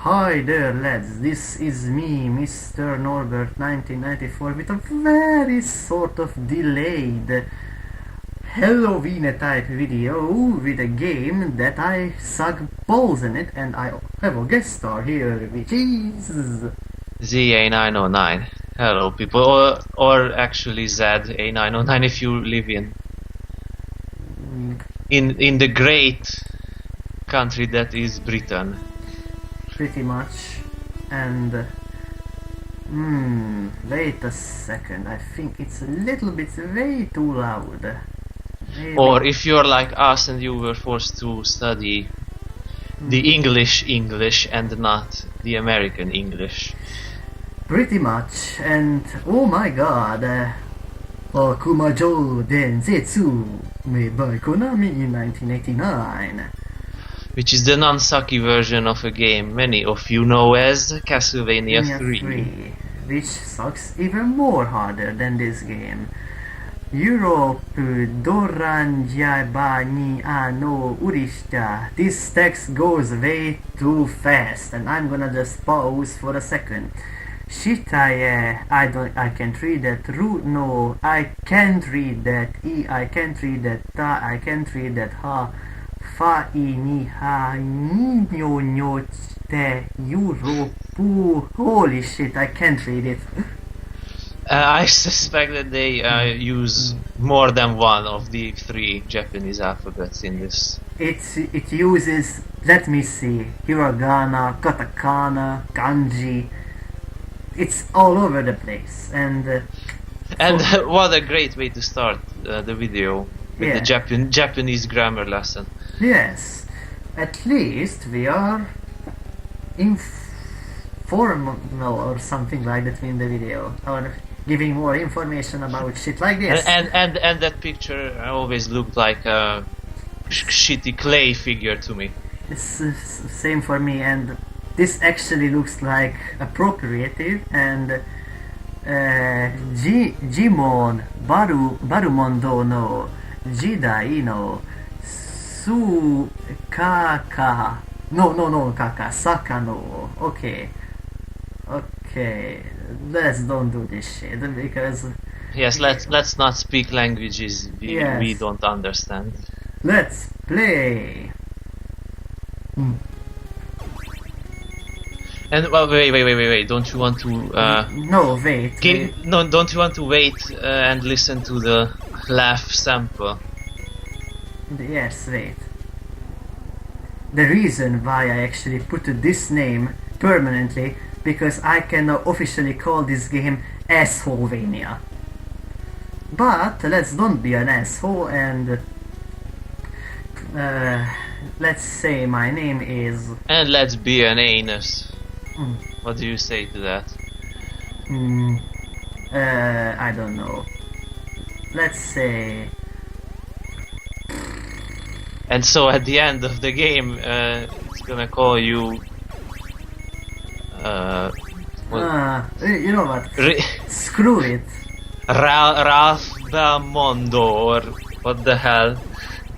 Hi there lads, this is me, Mr. Norbert 1994 with a very sort of delayed Halloween type video with a game that I suck balls in it, and I have a guest star here which is za909. Hello people, or actually za909 if you live in the great country that is Britain. pretty much. And wait a second, I think it's a little bit way too loud. Maybe. Or if you're like us and you were forced to study the English and not the American English. Pretty much. And oh my god, Akumajou Densetsu, made by Konami in 1989. Which is the non-sucky version of a game many of you know as Castlevania 3. Which sucks even more harder than this game. Europe Doranjaba ni ano urishta. This text goes way too fast, and I'm gonna just pause for a second. Shitaye, I can't read that. Ru no, I can't read that. I can't read that. Ta, I can't read that. Ha. Fa ni ha ni nyo nyo te Europu. Holy shit, I can't read it. I suspect that they use more than one of the 3 Japanese alphabets in this. It uses, let me see, hiragana, katakana, kanji. It's all over the place, and What a great way to start the video with the Japanese grammar lesson. Yes, at least we are informal or something like that in the video, or giving more information about shit like this. And that picture always looked like a shitty clay figure to me. It's same for me, and this actually looks like appropriative, and Jimon Barumondo no Jidai no Su Kaka no Kaka Saka no. Okay, let's don't do this shit, because yes, let's not speak languages we don't understand. Let's play. And well, wait! Don't you want to? No, wait. No, don't you want to wait and listen to the laugh sample? Yes, wait. The reason why I actually put this name permanently, because I can now officially call this game Assholevania. But let's don't be an asshole, and let's say my name is. And let's be an anus. What do you say to that? I don't know. Let's say. And so at the end of the game, it's gonna call you. You know what? Screw it. Ralph Belmondo, or what the hell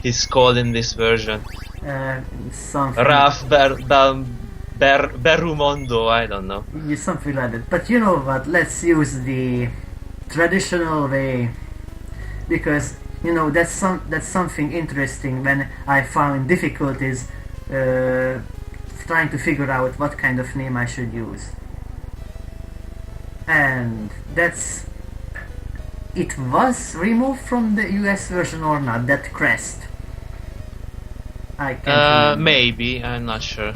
he's called in this version. Something. Ralph Berumondo, I don't know. Something like that. But you know what? Let's use the traditional way, because you know that's something interesting. When I found difficulties trying to figure out what kind of name I should use, and it was removed from the US version or not, that crest. I can't maybe, I'm not sure.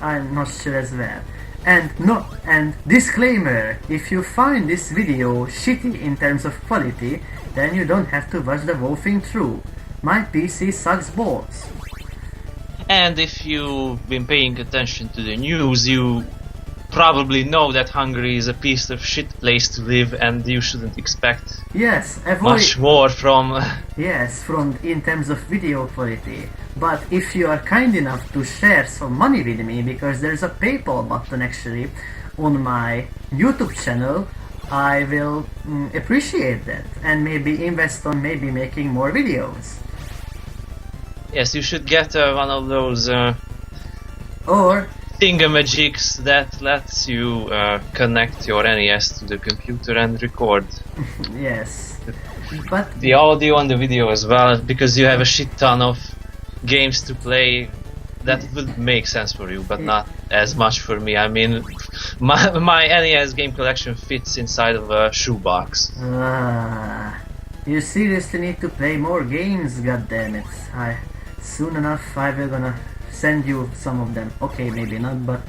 I'm not sure as well. And disclaimer, if you find this video shitty in terms of quality, then you don't have to watch the whole thing through. My PC sucks balls. And if you've been paying attention to the news, you probably know that Hungary is a piece of shit place to live, and you shouldn't expect much more from. Yes, from in terms of video quality. But if you are kind enough to share some money with me, because there's a PayPal button actually on my YouTube channel, I will appreciate that, and maybe invest on maybe making more videos. Yes, you should get one of those Or thingamajigs that lets you connect your NES to the computer and record. Yes, but the audio and the video as well, because you have a shit ton of games to play. That would make sense for you, but not as much for me. I mean, my NES game collection fits inside of a shoebox. You seriously need to play more games, goddammit. Soon enough I will gonna send you some of them. Okay, maybe not, but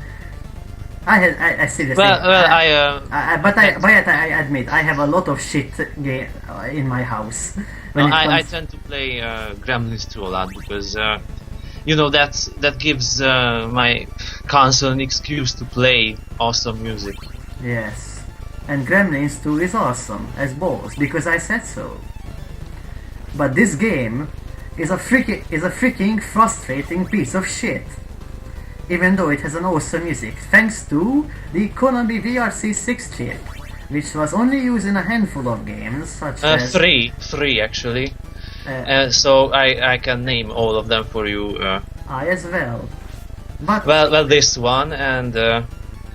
I seriously. I admit I have a lot of shit in my house. I tend to play Gremlins 2 a lot because you know that gives my console an excuse to play awesome music. Yes, and Gremlins 2 is awesome as balls because I said so. But this game is a freaking frustrating piece of shit. Even though it has an awesome music, thanks to the Konami VRC6 chip, which was only used in a handful of games, such as... Three actually. So I can name all of them for you. I as well. But well, this one, and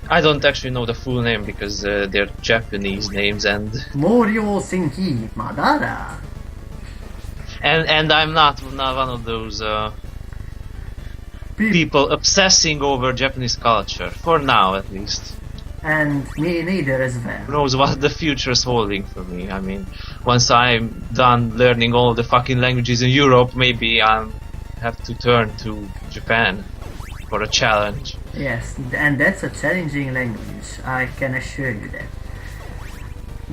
I don't actually know the full name because they're Japanese names, and... Morio Shinki Madara. And I'm not one of those people obsessing over Japanese culture, for now at least. And me neither as well. Who knows what the future is holding for me. I mean, once I'm done learning all the fucking languages in Europe, maybe I'll have to turn to Japan for a challenge. Yes, and that's a challenging language, I can assure you that.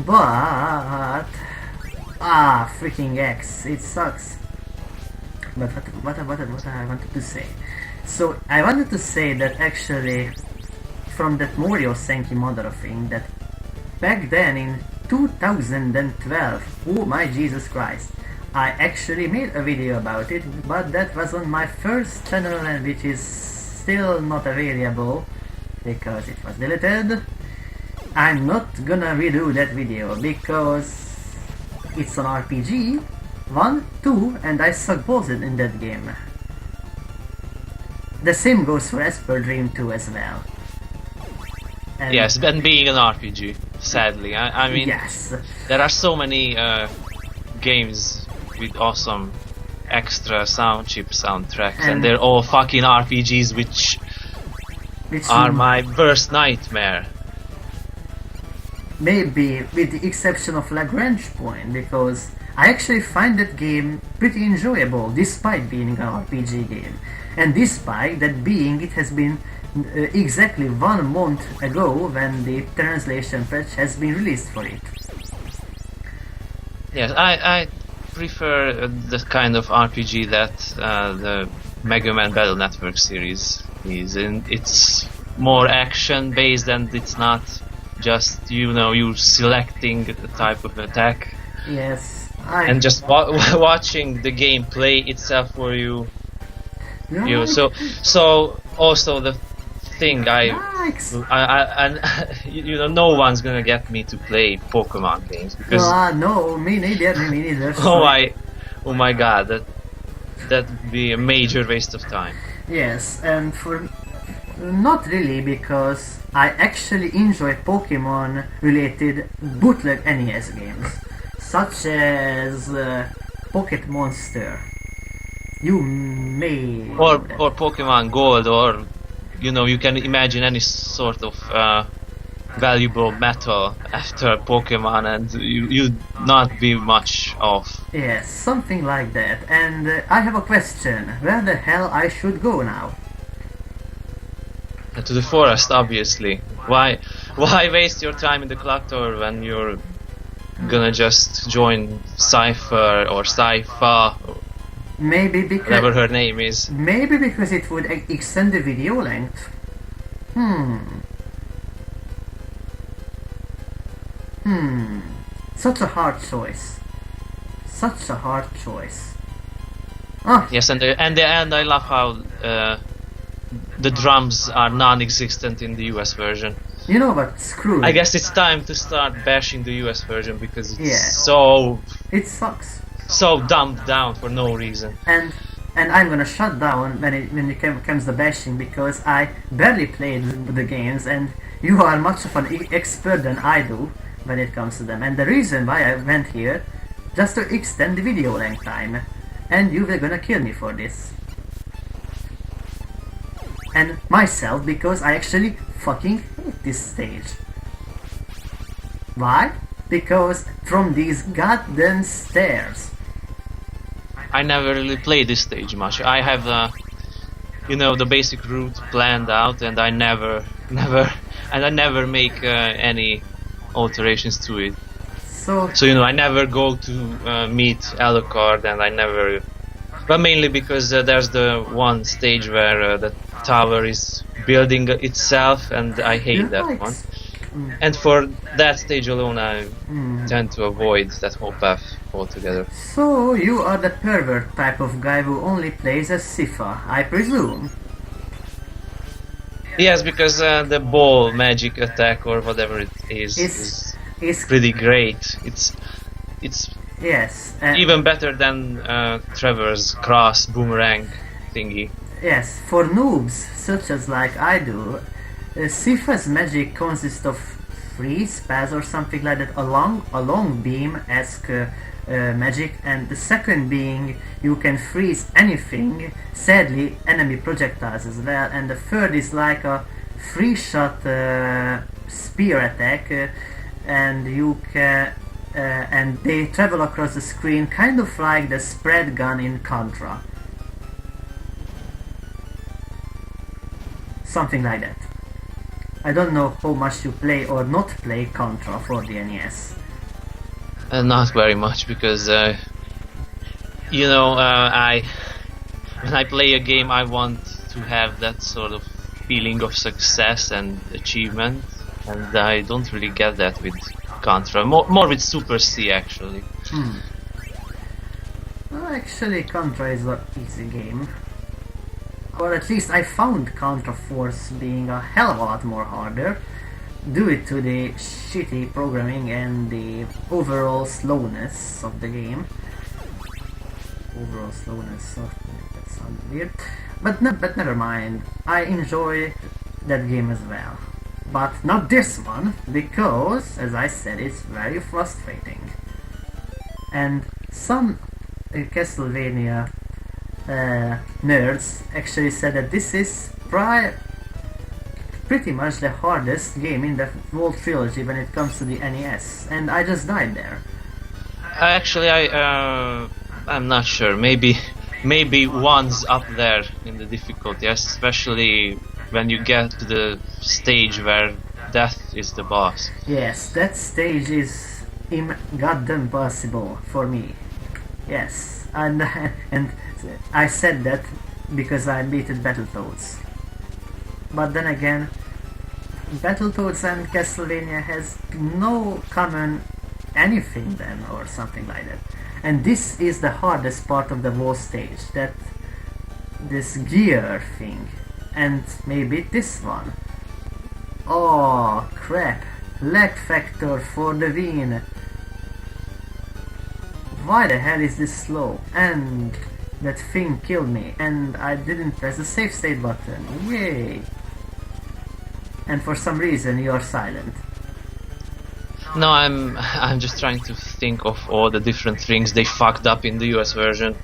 But... freaking X, it sucks. But what I wanted to say. So, I wanted to say that actually, from that Morio Senki Madara thing, that back then in 2012, oh my Jesus Christ, I actually made a video about it, but that was on my first channel, and which is still not available because it was deleted. I'm not gonna redo that video because it's an RPG, 1, 2, and I suck balls in that game. The same goes for Esper Dream 2 as well. And yes, and being an RPG, sadly. I mean, yes. There are so many games with awesome extra sound chip soundtracks, and they're all fucking RPGs, which are my worst nightmare. Maybe with the exception of Lagrange Point, because I actually find that game pretty enjoyable despite being an RPG game, and despite that being it has been exactly 1 month ago when the translation patch has been released for it. Yes, I prefer the kind of RPG that the Mega Man Battle Network series is, and it's more action based and it's not just, you know, you selecting the type of attack. Yes. And just watching the game play itself for you. Yeah. So also the thing you know, no one's gonna get me to play Pokemon games because no, me neither. Oh my god, that'd be a major waste of time. Yes, and for not really, because I actually enjoy Pokemon related bootleg NES games, such as Pocket Monster. You may or Pokemon Gold, or you know, you can imagine any sort of valuable metal after Pokemon, and you'd not be much off. Yes, something like that. And I have a question: where the hell I should go now? To the forest, obviously. Why waste your time in the clock tower when you're gonna just join Cypher or Cypher? Maybe because whatever her name is. Maybe because it would extend the video length. Such a hard choice. Such a hard choice. Yes, and I love how the drums are non-existent in the US version. You know what? Screw it. I guess it's time to start bashing the US version because it's it sucks. so dumbed down for no reason. And and I'm gonna shut down when it comes the bashing, because I barely played the games and you are much of an expert than I do when it comes to them. And the reason why I went here, just to extend the video length time, and you were gonna kill me for this. And myself, because I actually fucking hate this stage. Why? Because from these goddamn stairs. I never really played this stage much. I have the basic route planned out, and I never make any alterations to it. So I never go to meet Alucard, and I never. But mainly because there's the one stage where the tower is building itself, and I hate that one. And for that stage alone, I tend to avoid that whole path altogether. So you are the pervert type of guy who only plays as Sifa, I presume? Yes, because the ball magic attack or whatever it is pretty great. It's yes, even better than Trevor's cross boomerang thingy. Yes, for noobs such as like I do, Sifa's magic consists of 3 spells or something like that, a long beam-esque magic, and the second being you can freeze anything, sadly enemy projectiles as well, and the third is like a 3-shot spear attack, and you can and they travel across the screen, kind of like the spread gun in Contra. Something like that. I don't know how much you play or not play Contra for the NES. Not very much, because when I play a game, I want to have that sort of feeling of success and achievement, and I don't really get that with Contra. More with Super C, actually. Well, actually, Contra is an easy game. Or at least I found Contra Force being a hell of a lot more harder, due to the shitty programming and the overall slowness of the game. Overall slowness, that sounds weird. But never mind, I enjoy that game as well. But not this one, because, as I said, it's very frustrating. And some Castlevania nerds actually said that this is pretty much the hardest game in the whole trilogy when it comes to the NES, and I just died there. Actually, I'm not sure. Maybe one's up there in the difficulty, especially when you get to the stage where death is the boss. Yes, that stage is goddamn possible for me. Yes, and I said that because I beaten Battletoads. But then again, Battletoads and Castlevania has no common anything then, or something like that. And this is the hardest part of the whole stage, that this gear thing, and maybe this one. Oh crap, lag factor for the win. Why the hell is this slow? And that thing killed me, and I didn't press the save state button. Yay! And for some reason you are silent. No, I'm just trying to think of all the different things they fucked up in the US version.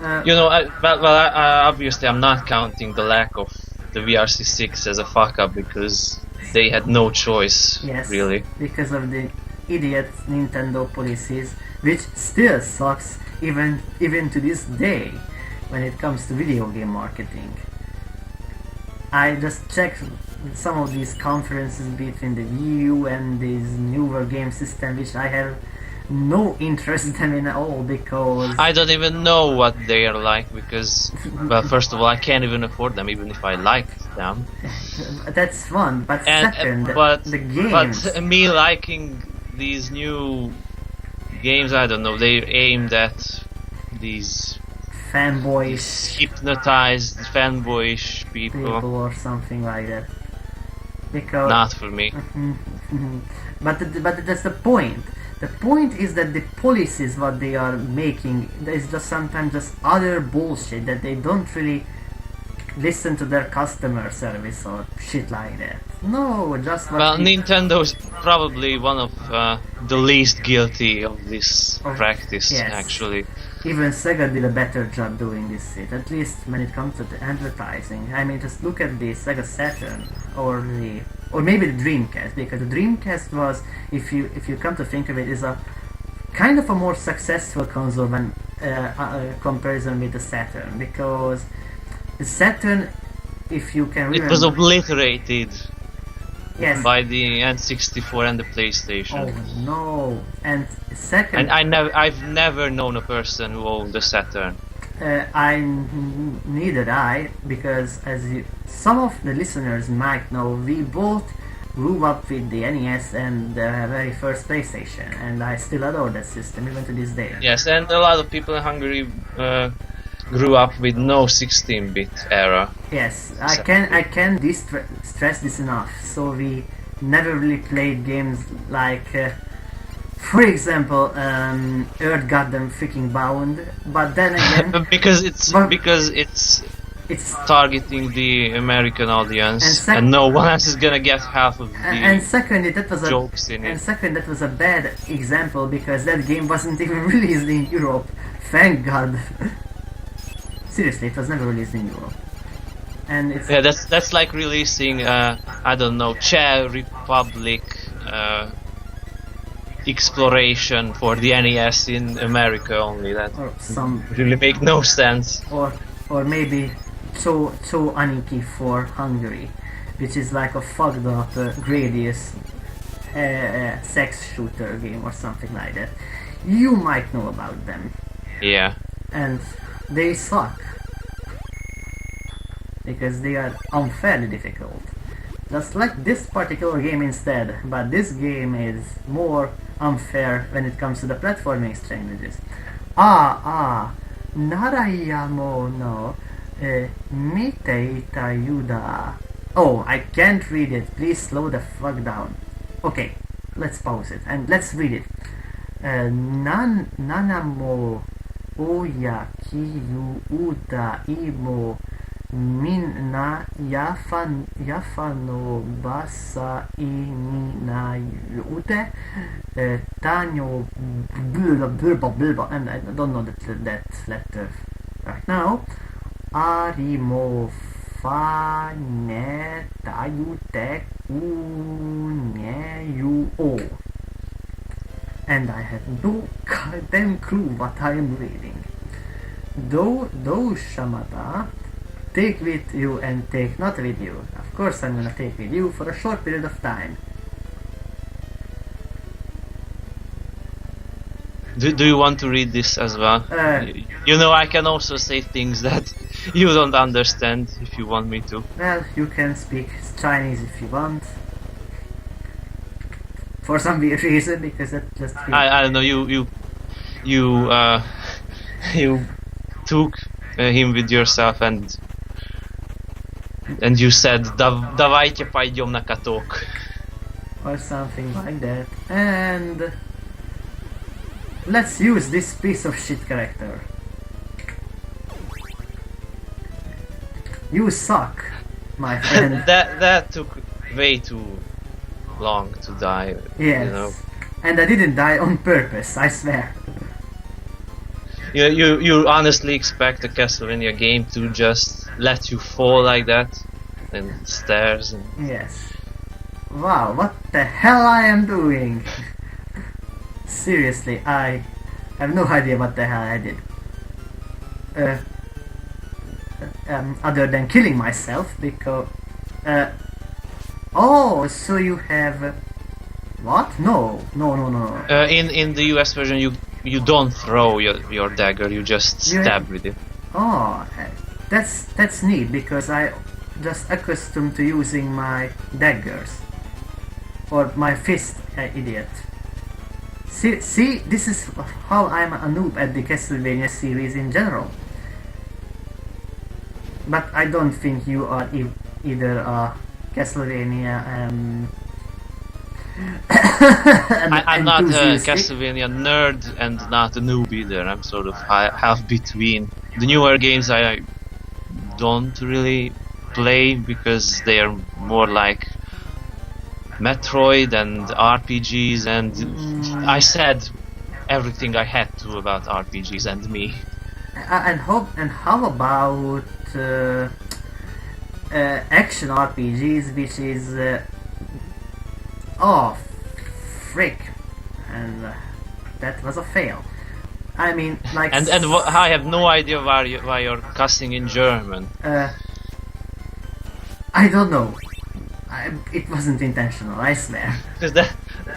Obviously I'm not counting the lack of the VRC6 as a fuck up, because they had no choice, yes, really. Because of the idiot Nintendo policies, which still sucks even to this day when it comes to video game marketing. I just checked some of these conferences between the Wii U and this newer game system, which I have no interest in at all, because I don't even know what they are like, because, well, first of all, I can't even afford them, even if I like them. That's one, but second, the games. But me liking these new games, I don't know, they're aimed at these fanboyish, hypnotized, fanboyish people or something like that. Because not for me. but that's the point. The point is that the policies what they are making is just sometimes just utter bullshit, that they don't really listen to their customer service or shit like that. No, just what well, Nintendo's probably one of the least guilty of this practice, yes. Actually. Even Sega did a better job doing this shit, at least when it comes to the advertising. I mean, just look at the Sega Saturn or maybe the Dreamcast, because the Dreamcast was, if you come to think of it, is a kind of a more successful console when comparison with the Saturn, because the Saturn, if you can remember, it was obliterated. Yes. By the N64 and the PlayStation. Oh no! And second, and I've never known a person who owned a Saturn. Neither I, because as some of the listeners might know, we both grew up with the NES and the very first PlayStation, and I still adore that system even to this day. Yes, and a lot of people in Hungary grew up with no 16-bit era. Yes, I can stress this enough. So we never really played games like, for example, Earth Goddamn freaking Bound. But then again, because it's targeting the American audience, and no one else is gonna get half of the jokes in it. And second, that was a bad example because that game wasn't even released in Europe. Thank God. Seriously, it was never released in Europe. And it's that's like releasing I don't know, Czech Republic exploration for the NES in America only. That really make no sense. Or maybe So Aniki for Hungary, which is like a fucked up Gradius sex shooter game or something like that. You might know about them. Yeah. And they suck. Because they are unfairly difficult. Just like this particular game instead, but this game is more unfair when it comes to the platforming strategies. Narayamo no Miteita Yuda. Oh, I can't read it. Please slow the fuck down. Okay, let's pause it and let's read it. Nanamo Oya Kiyu Uda Imo Minna Yafano Basa Inina Ute Tanyo Bilba, and I don't know that letter right now. Arimo Fane Tayute Kunyu. And I have no goddamn clue what I am reading. Do Shamata, take with you and take not with you. Of course I'm gonna take with you for a short period of time. Do you want to read this as well? You know, I can also say things that you don't understand if you want me to. Well, you can speak Chinese if you want. For some weird reason, because that just feels... I don't know, you took him with yourself and you said давайте пойдем на каток. Or something like that. And let's use this piece of shit character. You suck, my friend. that took way too long to die. Yes. You know? And I didn't die on purpose, I swear. You honestly expect a Castlevania game to just let you fall like that? And stairs and... Yes. Wow, what the hell I am doing? Seriously, I have no idea what the hell I did. Other than killing myself, because... oh, so you have... What? No. In the US version, you don't throw your dagger, you just stab with it. Oh, that's neat, because I just accustomed to using my daggers. Or my fist, idiot. See, this is how I'm a noob at the Castlevania series in general. But I don't think you are either a Castlevania I'm not a Castlevania nerd and not a noob either. I'm sort of half between. The newer games I don't really play because they are more like Metroid and RPGs, and I said everything I had to about RPGs and me. And how about action RPGs, which is oh frick, and that was a fail. I mean, like, and I have no idea why you're cussing in German. I don't know. It wasn't intentional, I swear. Because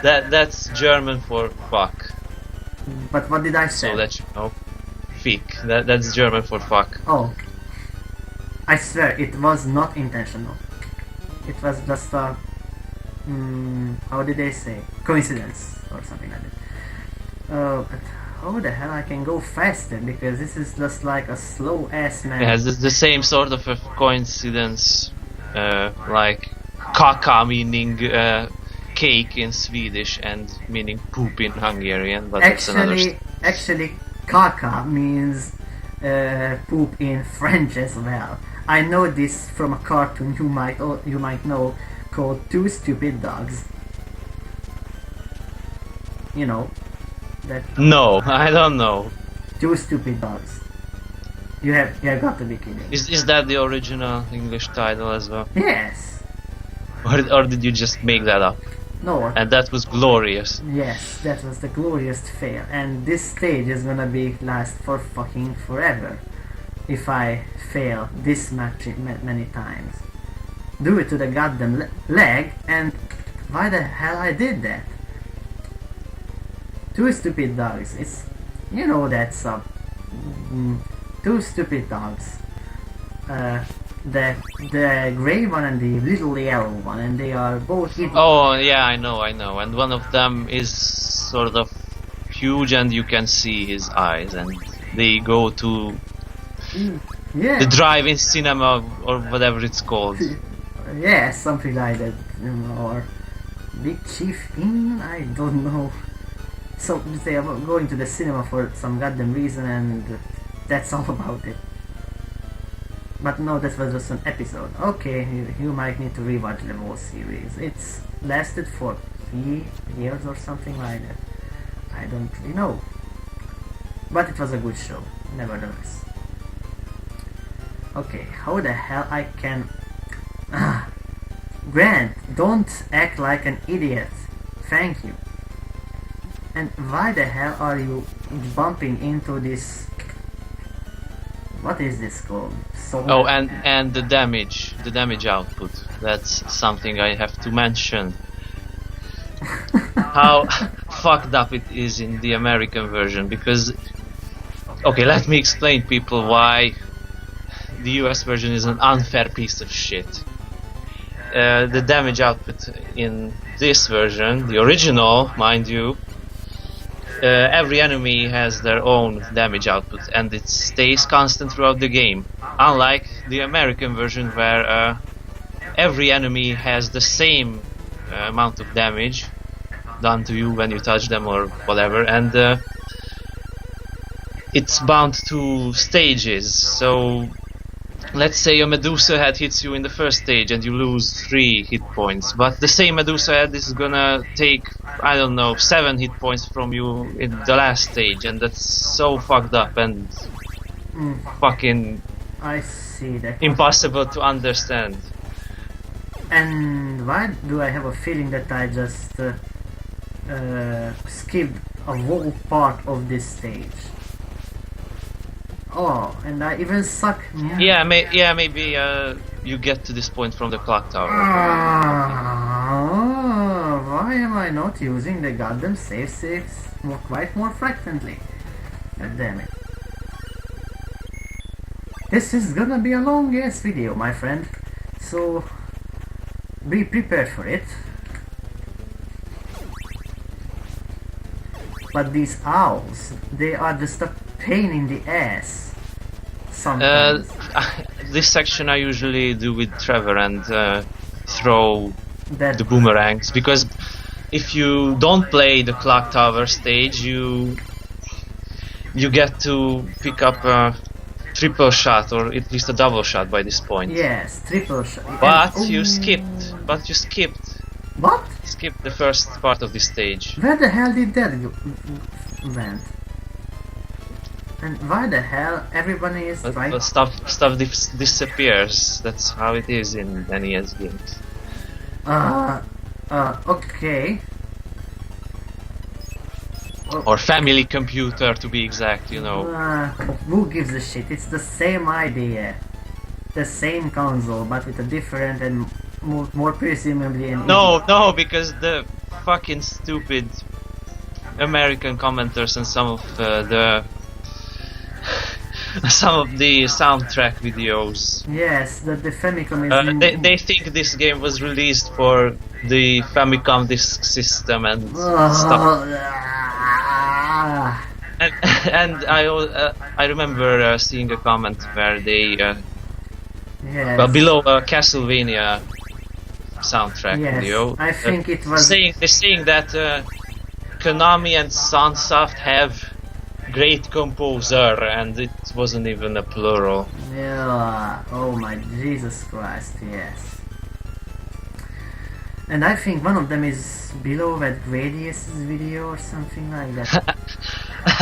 that's German for fuck. But what did I say? So that you know, fick. That's German for fuck. Oh, I swear it was not intentional. It was just a how did they say? Coincidence or something like that. But how the hell I can go faster, because this is just like a slow ass man. Yeah, it's the same sort of a coincidence, like kaka meaning cake in Swedish and meaning poop in Hungarian, but actually kaka means poop in French as well. I know this from a cartoon you might know, called Two Stupid Dogs. You know that? No, I don't know. Two Stupid Dogs. You have got to be kidding. Is that the original English title as well? Yes. Or did you just make that up? No. And that was glorious. Yes, that was the glorious fail. And this stage is gonna be last for fucking forever if I fail this much many times. Do it to the goddamn leg, and why the hell I did that? Two Stupid Dogs. It's, you know, that's Two Stupid Dogs. The grey one and the little yellow one, and they are both idiots. Oh yeah, I know. And one of them is sort of huge, and you can see his eyes, and they go to the drive-in cinema or whatever it's called. Yeah, something like that, or Big Chief Inn, I don't know. So they are going to the cinema for some goddamn reason, and that's all about it. But no, that was just an episode. Okay, you might need to rewatch the whole series. It's lasted for 3 years or something like that. I don't really know. But it was a good show, nevertheless. Okay, how the hell I can... Grant, don't act like an idiot. Thank you. And why the hell are you bumping into this... What is this called? Oh, and the damage output. That's something I have to mention. How fucked up it is in the American version, because... Okay, let me explain people why the US version is an unfair piece of shit. The damage output in this version, the original, mind you, every enemy has their own damage output, and it stays constant throughout the game. Unlike the American version, where every enemy has the same amount of damage done to you when you touch them or whatever, and it's bound to stages. So let's say a Medusa head hits you in the first stage and you lose 3 hit points, but the same Medusa head is gonna take, I don't know, 7 hit points from you in the last stage, and that's so fucked up and fucking I see that. Impossible to understand. And why do I have a feeling that I just skipped a whole part of this stage? Oh, and I even suck. Yeah, maybe you get to this point from the clock tower. Why am I not using the goddamn save states quite more frequently? God damn it. This is gonna be a long ass video, my friend. So be prepared for it. But these owls, they are just a pain in the ass. Sometimes. This section I usually do with Trevor and throw the boomerangs, because if you don't play the clock tower stage, you get to pick up a triple shot or at least a double shot by this point. Yes, triple shot. But you skipped. But you skipped. What? Skipped the first part of the stage. Where the hell did that went? And why the hell everybody is trying? But stuff disappears. That's how it is in NES games. Okay. Or family computer, to be exact, you know. Who gives a shit? It's the same idea. The same console, but with a different and more presumably... No, because the fucking stupid American commenters and some of the soundtrack videos. Yes, the Famicom is... they think this game was released for the Famicom disk system and stuff. And I remember seeing a comment where they well, below a Castlevania soundtrack video. I think it was saying that Konami and Sunsoft have great composer, and it wasn't even a plural. Yeah. Oh my Jesus Christ! Yes. And I think one of them is below that Gradius's video or something like that.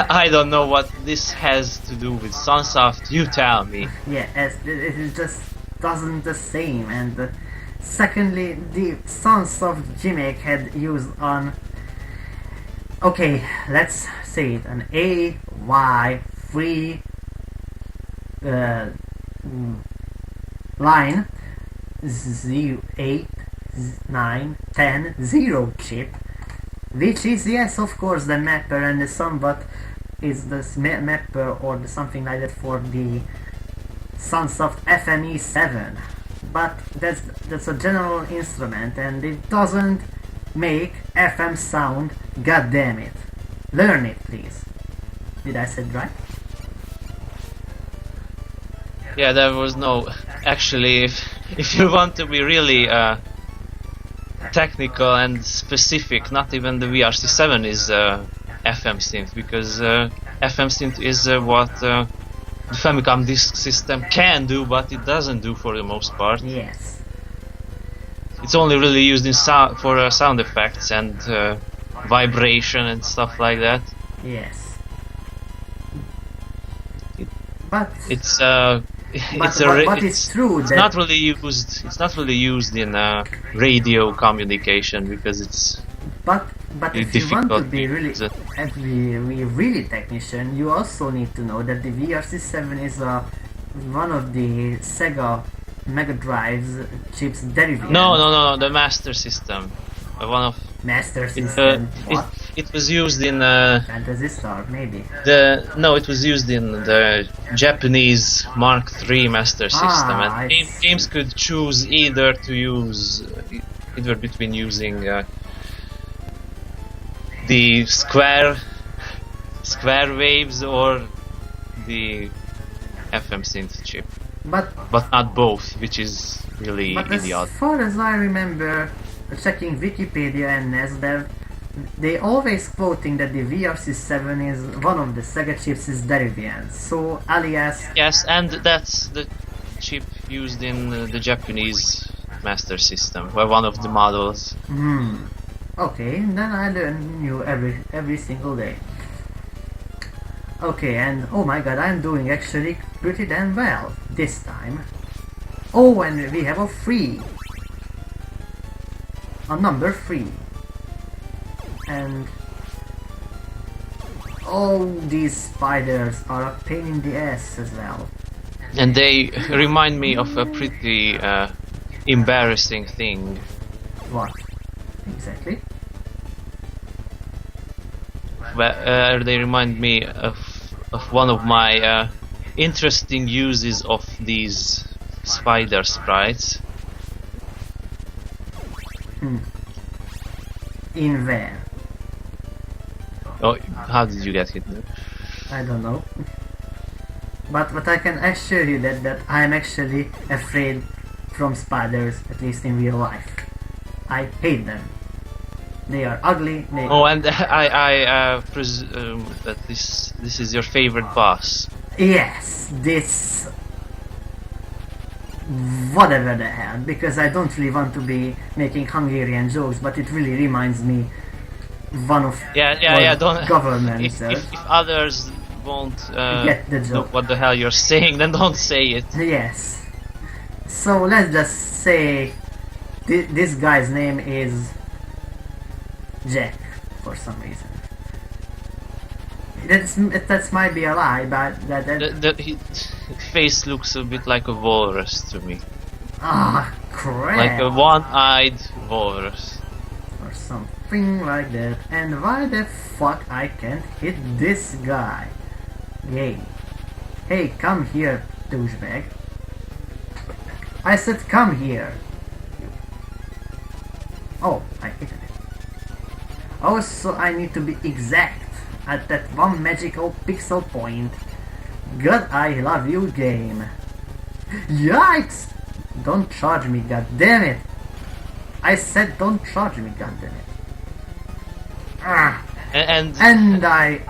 I don't know what this has to do with Sunsoft. You tell me. Yeah, it just doesn't the same. And secondly, the Sunsoft gimmick had used on. Okay, let's say it, an AY3 line 08, 9, 10, 0 chip, which is, yes, of course, the mapper, and the somewhat is the mapper or the something like that for the Sunsoft FME7. But that's a general instrument, and it doesn't make FM sound. God damn it! Learn it, please. Did I say it right? Yeah, there was no. Actually, if you want to be really technical and specific, not even the VRC7 is FM synth, because FM synth is what the Famicom disk system can do, but it doesn't do for the most part. Yes. It's only really used in for sound effects and vibration and stuff like that. Yes. It's true. It's not really used. It's not really used in radio communication because it's. But if you want to be really technician, you also need to know that the VRC7 is one of the Sega Mega Drive's chips derivative. No, the Master System. One of Master System. It was used in Fantasy Star, maybe. It was used in the Japanese Mark III Master System, and games could choose either between using the square waves or the FM synth chip. But not both, which is really idiotic. As far as I remember, checking Wikipedia and NES, they always quoting that the VRC7 is one of the Sega chips' derivatives. So, alias... Yes, and that's the chip used in the Japanese Master System, or one of the models. Okay, then I learn new every single day. Okay, and oh my god, I'm doing actually pretty damn well this time. Oh, and we have a number 3. And oh, these spiders are a pain in the ass as well. And they remind me of a pretty embarrassing thing. What? Exactly? Well, they remind me of one of my interesting uses of these spider sprites. In where? Oh, how did you get hit? I don't know. But I can assure you that I am actually afraid from spiders, at least in real life. I hate them. They are ugly. Oh, and I presume that this is your favorite boss. Yes, this... whatever the hell, because I don't really want to be making Hungarian jokes, but it really reminds me one of don't governments. If others won't get the know joke. what the hell you're saying, then don't say it. Yes. So let's just say this guy's name is Jack for some reason. That might be a lie, but His face looks a bit like a walrus to me. Ah, crap! Like a one-eyed walrus. Or something like that. And why the fuck I can't hit this guy? Yay. Hey, come here, douchebag. I said come here. Oh, I hit it. Also, I need to be exact at that one magical pixel point. God, I love you, game. Yikes! Don't charge me, god damn it! I said don't charge me, god damn it. Ah. And I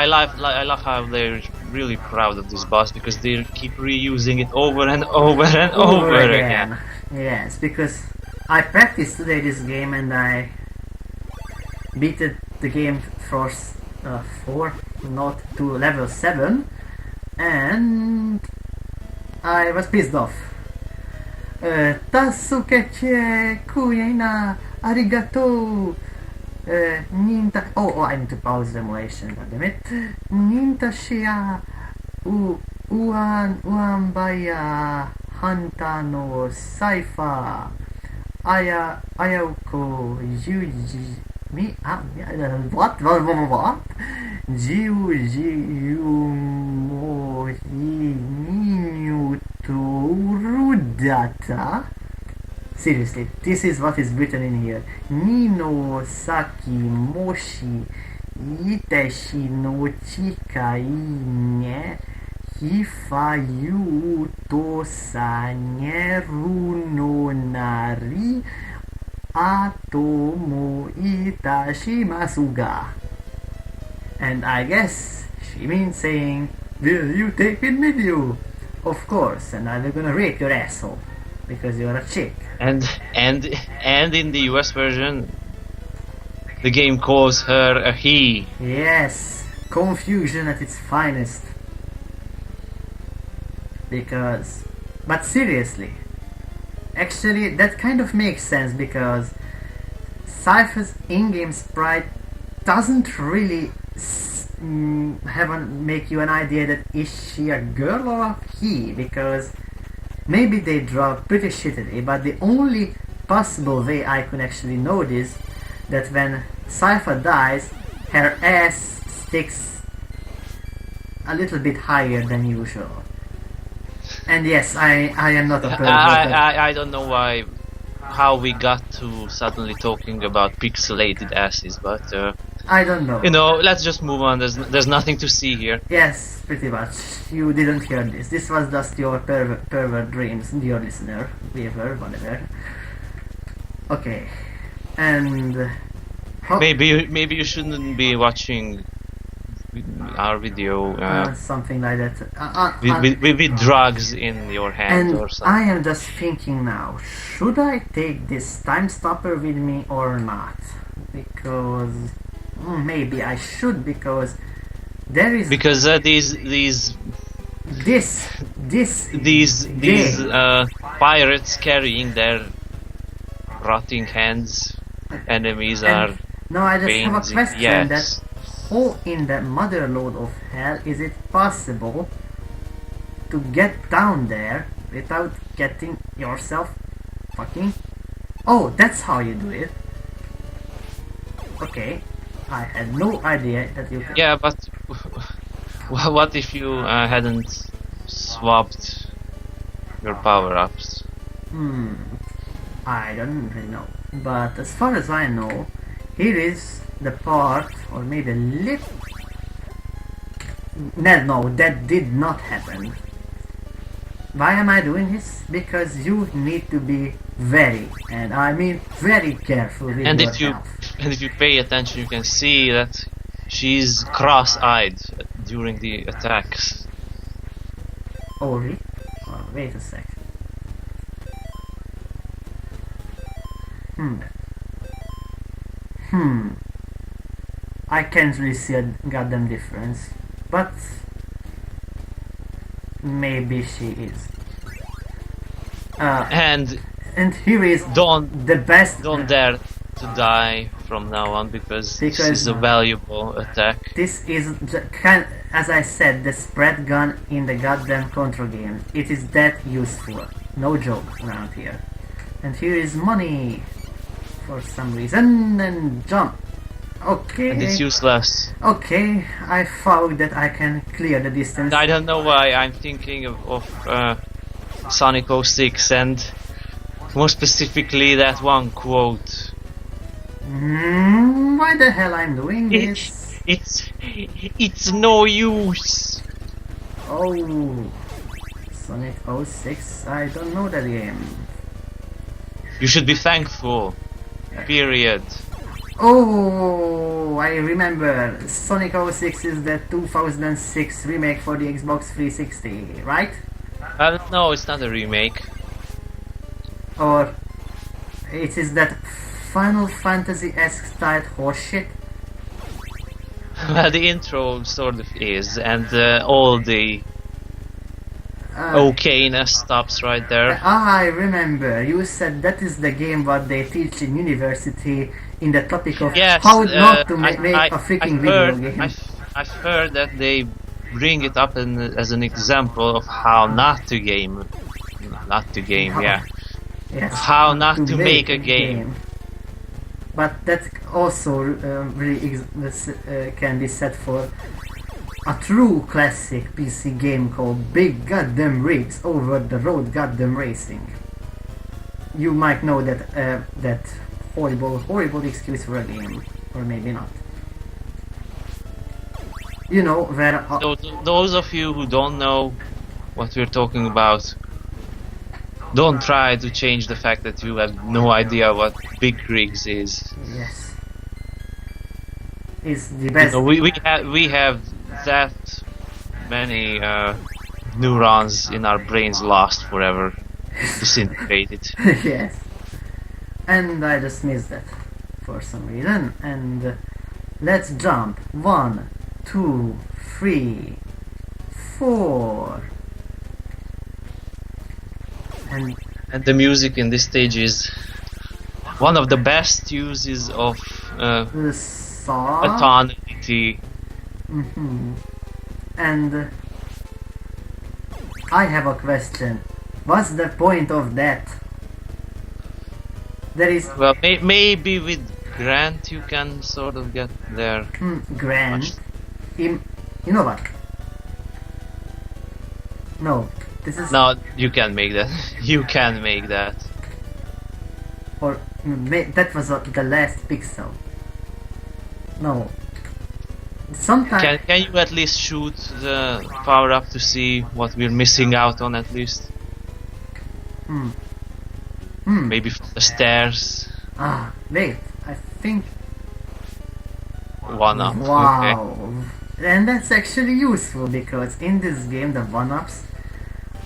love how they're really proud of this boss, because they keep reusing it over and over and over again. Yes, because I practiced today this game and I beat the game for 4, not to level 7, and I was pissed off. Tasukeche kuyaina arigato. Ninta. Oh, I need to pause the emulation. Goddammit. Ninta shia uambaya hanta no saifa ayauko yuji mi what jiu mohi niu torudata. Seriously, this is what is written in here. Nino saki moshi iteshi no chikai ne hifayu tosa neru no nari atomo itashimasu ga. And I guess she means saying, will you take it with you? Of course, and I'm gonna rape your asshole. Because you're a chick. And in the US version, the game calls her a he. Yes, confusion at its finest. But seriously, actually that kind of makes sense, because Cypher's in-game sprite doesn't really make you an idea that is she a girl or a he, because maybe they draw pretty shittily, but the only possible way I could actually know this, that when Cypher dies, her ass sticks a little bit higher than usual. And yes, I am not a pervert. I don't know how we got to suddenly talking about pixelated asses, but I don't know. You know, let's just move on. There's nothing to see here. Yes, pretty much. You didn't hear this. This was just your pervert dreams, dear listener, viewer, whatever. Okay, and maybe you shouldn't be watching our video something like that with drugs in your hand and or something. I am just thinking now, should I take this time stopper with me or not? Because maybe I should, because there is these pirates carrying their rotting hands enemies are. No, I just have a question. Yes. That how in the motherlode of hell is it possible to get down there without getting yourself fucking... Oh, that's how you do it. Okay, I had no idea that you could... Yeah, but what if you hadn't swapped your power-ups? I don't really know. But as far as I know, here is the part, or maybe a little... No, that did not happen. Why am I doing this? Because you need to be very, and I mean very careful with and your if you health. And if you pay attention, you can see that she's cross-eyed during the attacks. Oh, really? Oh, wait a sec. I can't really see a goddamn difference, but maybe she is. And here is the best. Don't dare to die from now on because this is a valuable attack. This is, as I said, the spread gun in the goddamn control game. It is that useful. No joke around here. And here is money for some reason, and jump. Okay. And it's useless. Okay, I found that I can clear the distance. I don't know why I'm thinking of Sonic 06 and more specifically that one quote. Why the hell I'm doing this? It's no use. Oh, Sonic 06. I don't know that game. You should be thankful. Period. Oh, I remember. Sonic 06 is the 2006 remake for the Xbox 360, right? No, it's not a remake. Or it is that Final Fantasy-esque style horseshit? Well, the intro sort of is, and all the okayness stops right there. I remember. You said that is the game what they teach in university in the topic of how not to make a freaking video game. I've heard that they bring it up as an example of how not to game. Yes, how not to make a game. But that also really can be said for a true classic PC game called Big Goddamn Rigs Over the Road Goddamn Racing. You might know that that horrible excuse for a game, or maybe not. You know where. Those of you who don't know what we're talking about, don't try to change the fact that you have no idea what Big Rigs is. Yes, it's the best. You know, we have that many neurons in our brains lost forever, disintegrated. Yes, and I just missed that for some reason. And let's jump 1, 2, 3, 4. And the music in this stage is one of the best uses of tonality. And I have a question. What's the point of that? There is. Well, maybe with Grant you can sort of get there. Grant. You know what? No. This is. No, you can make that. You can make that. Or that was the last pixel. No. Sometimes. Can you at least shoot the power up to see what we're missing out on at least? Maybe from the stairs. Ah, wait. I think. One up. Wow. Okay. And that's actually useful because in this game the one-ups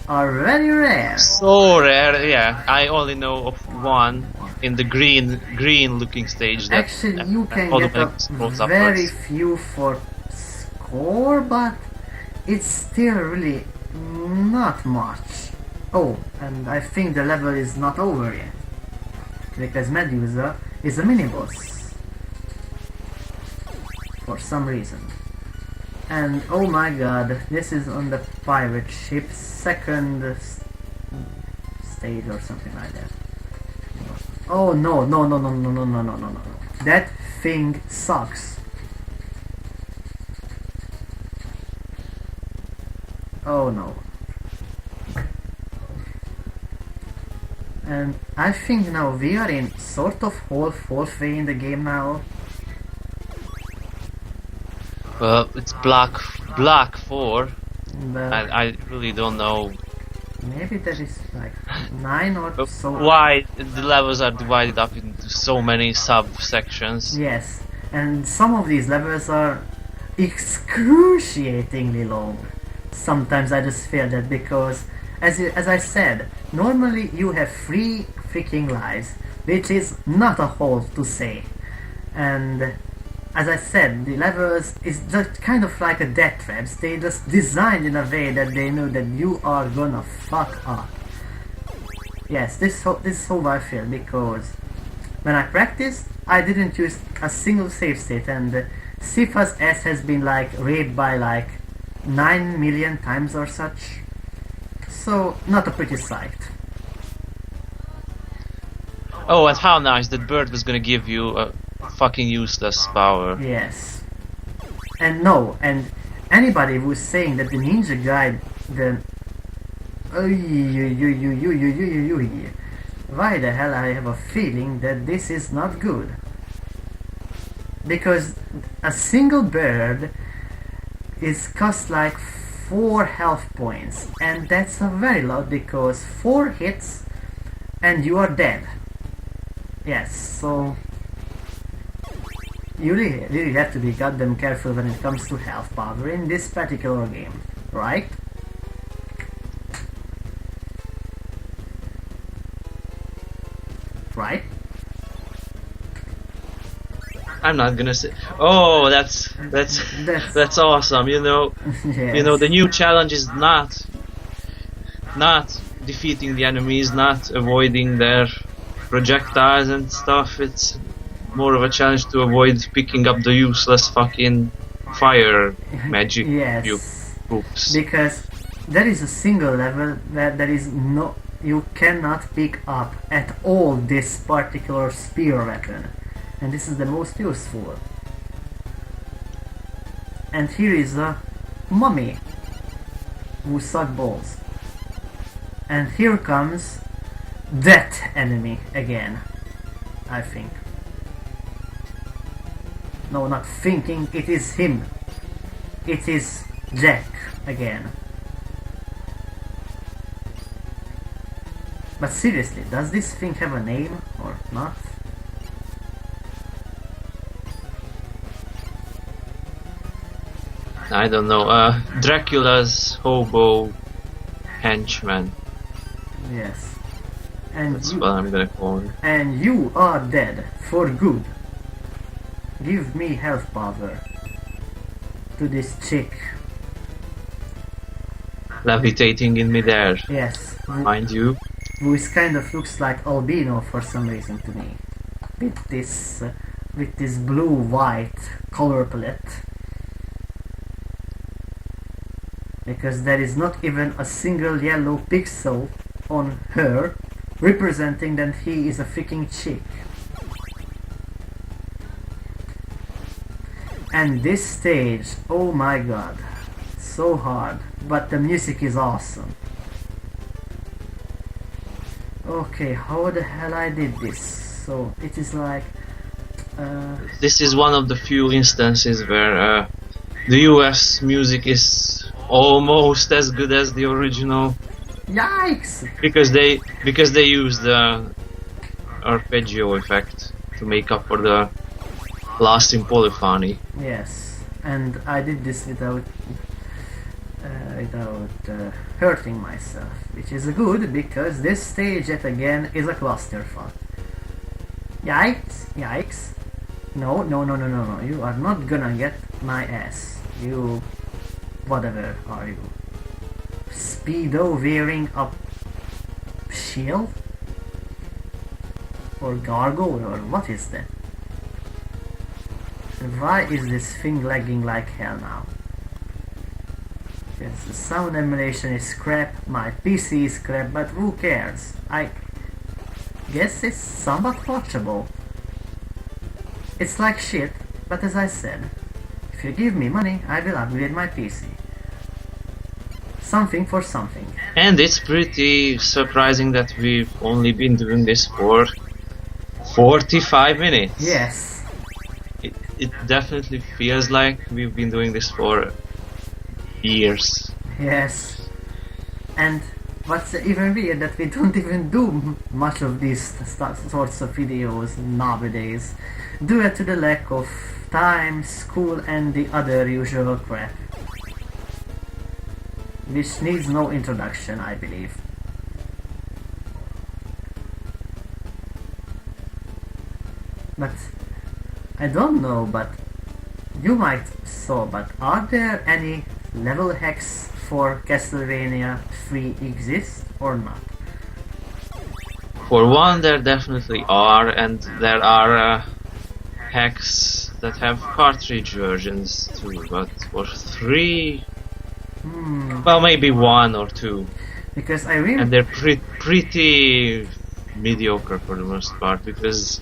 are very rare. So rare, yeah. I only know of one in the green looking stage. That actually, you can get a very few for score, but it's still really not much. Oh, and I think the level is not over yet because Medusa is a mini-boss for some reason. And oh my god, this is on the pirate ship, second stage or something like that. Oh no. That thing sucks. Oh no. And I think now we are in sort of whole fourth way in the game now. Well, it's block 4. I really don't know. Maybe there is like 9 or so. Why the levels are divided up into so many subsections. Yes, and some of these levels are excruciatingly long. Sometimes I just feel that because, as I said, normally you have 3 freaking lives, which is not a whole to say. And as I said, the levels is just kind of like a death traps. They just designed in a way that they know that you are gonna fuck up. Yes, this is how I feel, because when I practiced, I didn't use a single save state, and Sifa's S has been like raped by like 9 million times or such. So, not a pretty sight. Oh, and how nice that bird was gonna give you a fucking useless power. Yes. And no, and anybody who's saying that the ninja guy, why the hell I have a feeling that this is not good? Because a single bird is cost like 4 health points, and that's a very lot, because 4 hits and you are dead. Yes, so you really have to be goddamn careful when it comes to health power in this particular game, right? Right? I'm not gonna say. Oh, that's awesome. You know, Yes. you know, the new challenge is not defeating the enemies, not avoiding their projectiles and stuff. It's more of a challenge to avoid picking up the useless fucking fire magic. Yes. Oops. Because there is a single level where there is no, you cannot pick up at all this particular spear weapon, and this is the most useful. And here is a mummy who suck balls, and here comes that enemy again, I think. No, not thinking, it is him. It is Jack again. But seriously, does this thing have a name or not? I don't know. Dracula's hobo henchman. Yes. And That's what I'm gonna call it. And you are dead for good. Give me health power to this chick. Levitating in midair, Yes. mind you. Who is kind of looks like albino for some reason to me. With this blue-white color palette. Because there is not even a single yellow pixel on her, representing that he is a freaking chick. And this stage, oh my god, so hard, but the music is awesome. Okay, how the hell I did this? So it is like This is one of the few instances where the US music is almost as good as the original. yikes! Because they use the arpeggio effect to make up for the loss in polyphony. Yes, and I did this without hurting myself, which is good because this stage yet again is a clusterfuck. Yikes! Yikes! No! You are not gonna get my ass. You, whatever are you? Speedo wearing a shield? Or gargoyle, or what is that? And why is this thing lagging like hell now? Yes, the sound emulation is crap, my PC is crap, but who cares? I guess it's somewhat watchable. It's like shit, but as I said, if you give me money, I will upgrade my PC. Something for something. And it's pretty surprising that we've only been doing this for 45 minutes. Yes. It definitely feels like we've been doing this for years. Yes. And What's even weird that we don't even do much of these sorts of videos nowadays, due to the lack of time, school, and the other usual crap, which needs no introduction, I believe. But I don't know, but you might saw, but are there any level hacks for Castlevania 3 exist or not? For one, there definitely are, and there are hacks that have cartridge versions too, but for 3... well, maybe 1 or 2. Because I really... and they're pretty mediocre for the most part, because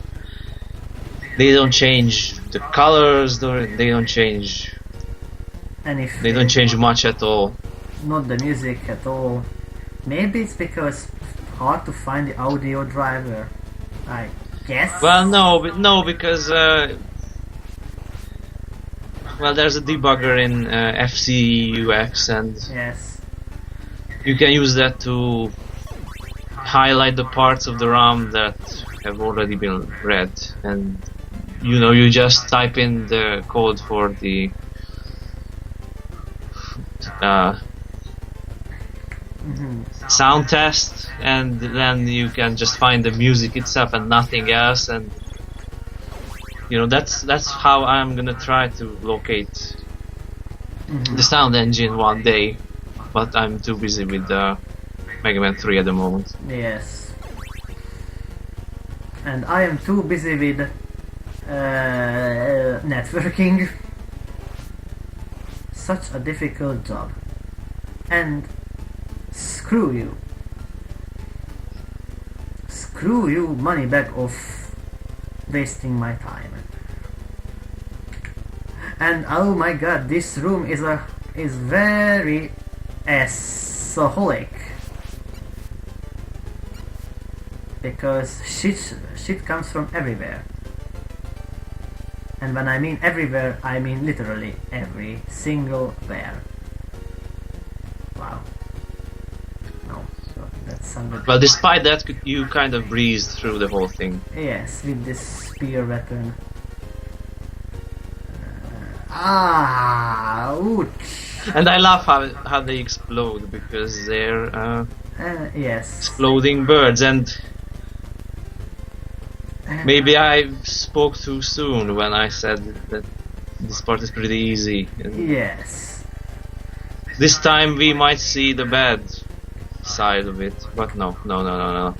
they don't change the colors, they don't change anything. They don't change much at all. Not the music at all. Maybe it's because it's hard to find the audio driver, I guess. Well, no, because well, there's a debugger in FCUX, and yes, you can use that to highlight the parts of the ROM that have already been read, and you just type in the code for the sound test, and then you can just find the music itself and nothing else, and that's how I'm gonna try to locate the sound engine one day, but I'm too busy with Mega Man 3 at the moment. Yes, and I am too busy with networking. Such a difficult job. And screw you. Screw you, money back of wasting my time. And oh my god, this room is very assholic. Because shit comes from everywhere. And when I mean everywhere, I mean literally every single where. Wow. No, that sounded... Well, despite that, you kind of breezed through the whole thing. Yes, with this spear weapon. Ouch! And I love how they explode, because they're yes. exploding birds, and maybe I spoke too soon when I said that this part is pretty easy. Yes. This time we might see the bad side of it, but no. No.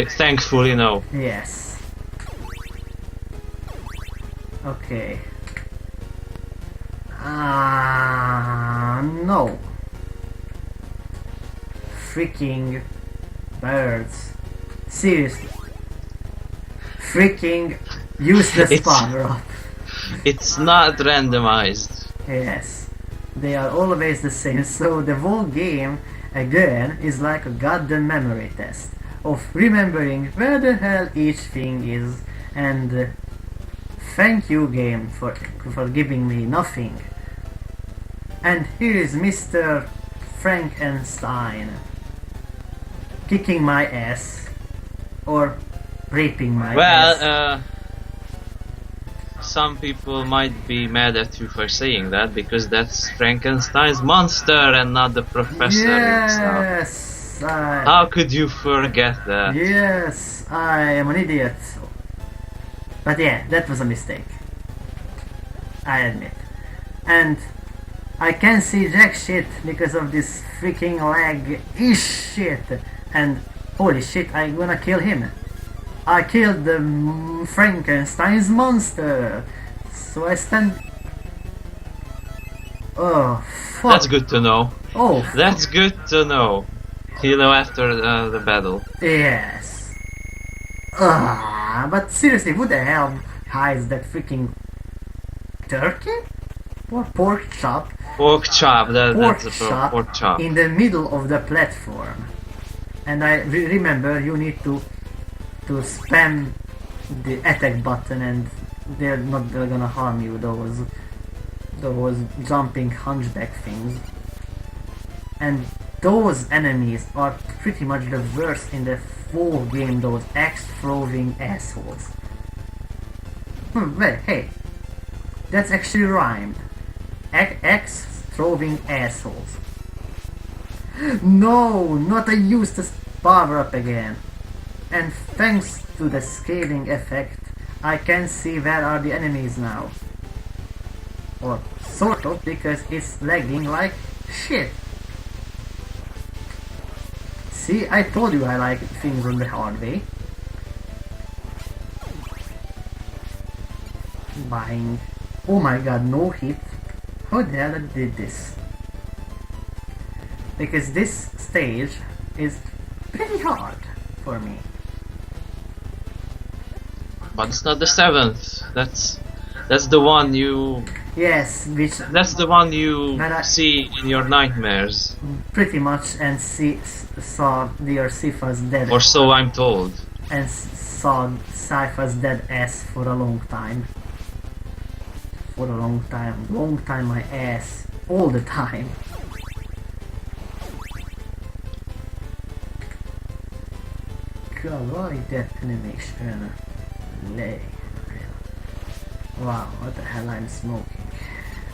Thankfully, no. Yes. Okay. No. Freaking birds. Seriously. Freaking useless power-up. It's not randomized. Yes. They are always the same, so the whole game, again, is like a goddamn memory test of remembering where the hell each thing is, and thank you, game, for giving me nothing. And here is Mr. Frankenstein kicking my ass, or raping my ass. Well, some people might be mad at you for saying that, because that's Frankenstein's monster and not the professor himself. Yes, how could you forget that? Yes, I am an idiot. But yeah, that was a mistake, I admit. And I can't see jack shit because of this freaking lag-ish shit. And holy shit, I'm gonna kill him. I killed the Frankenstein's monster. So I stand... Oh, fuck. That's good to know. Oh, that's good to know. After the battle. Yes. But seriously, who the hell hides that freaking turkey? Or pork chop? Pork chop, that's a pork chop. In the middle of the platform. And I remember you need to spam the attack button, and they're gonna harm you, those jumping hunchback things. And those enemies are pretty much the worst in the whole game, those axe-throwing assholes. Wait, hey, that's actually rhymed. Axe-throwing assholes. No, not a useless power-up again. And thanks to the scaling effect, I can see where are the enemies now. Or sort of, because it's lagging like shit. See, I told you I like things on the hard way. Buying. Oh my god, no hit. How the hell I did this? Because this stage is pretty hard for me. But it's not the 7th. That's the one you. Yes, which. That's the one you see in your nightmares. Pretty much, and saw dear Sifa's dead. Or so I'm told. And saw Sifa's dead ass for a long time. For a long time my ass, all the time. God, why that animation? Lay. Wow, what the hell I'm smoking?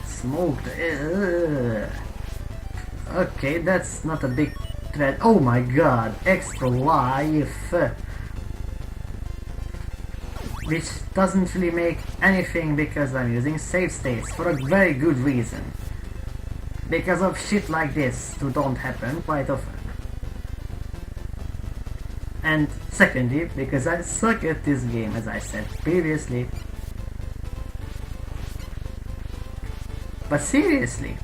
Smoked. Okay, that's not a big threat. Oh my god, extra life. Which doesn't really make anything because I'm using save states for a very good reason. Because of shit like this to don't happen quite often. And secondly, because I suck at this game, as I said previously. But seriously,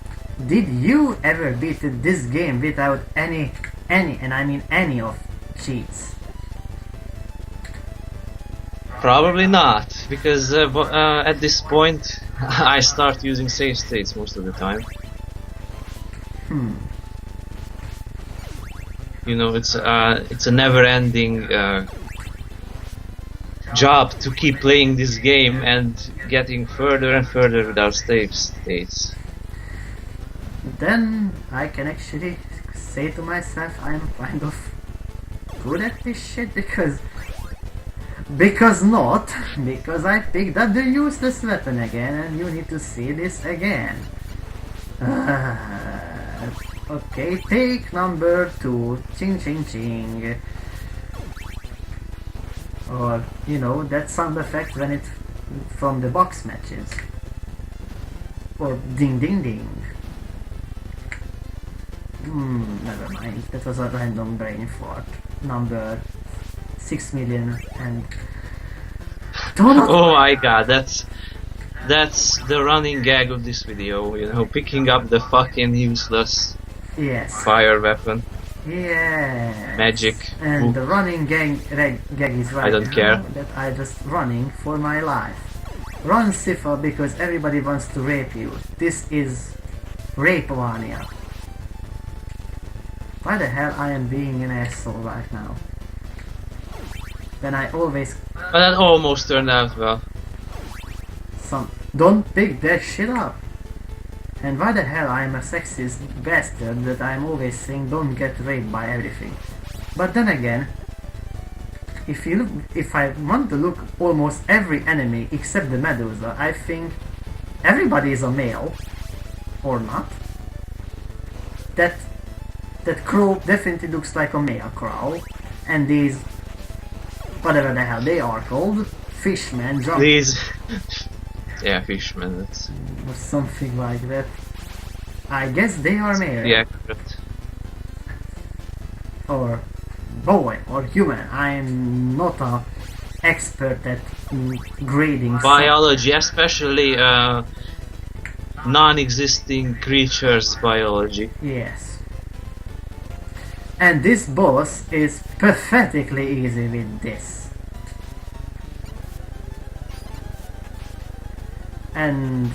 did you ever beat this game without any, and I mean any of cheats? Probably not, because at this point I start using save states most of the time. You know, it's a never-ending job to keep playing this game and getting further and further without save states. Then I can actually say to myself I'm kind of good at this shit because I picked up the useless weapon again and you need to see this again. Okay, take number 2, ching ching ching. Or, you know, that sound effect when it's from the box matches. Or ding ding ding. Never mind, that was a random brain fart. Number 6 million and... Oh my god, that's the running gag of this video, you know, picking up the fucking useless fire weapon. Yeah. Magic. And the running gag is right. I don't care. That I just running for my life. Run, Sifa, because everybody wants to rape you. This is Rape-mania. Why the hell I am being an asshole right now? Then I always... But that almost turned out well. Don't pick that shit up. And why the hell I'm a sexist bastard that I'm always saying don't get raped by everything. But then again, if I want to look almost every enemy except the Medusa, I think everybody is a male. Or not. That crow definitely looks like a male crow. And these, whatever the hell they are called, fishmen, these... Yeah, fishmen, that's... or something like that. I guess they are male. Yeah. Or boy, or human. I'm not an expert at grading biology, especially non-existing creatures biology. Yes. And this boss is pathetically easy with this. And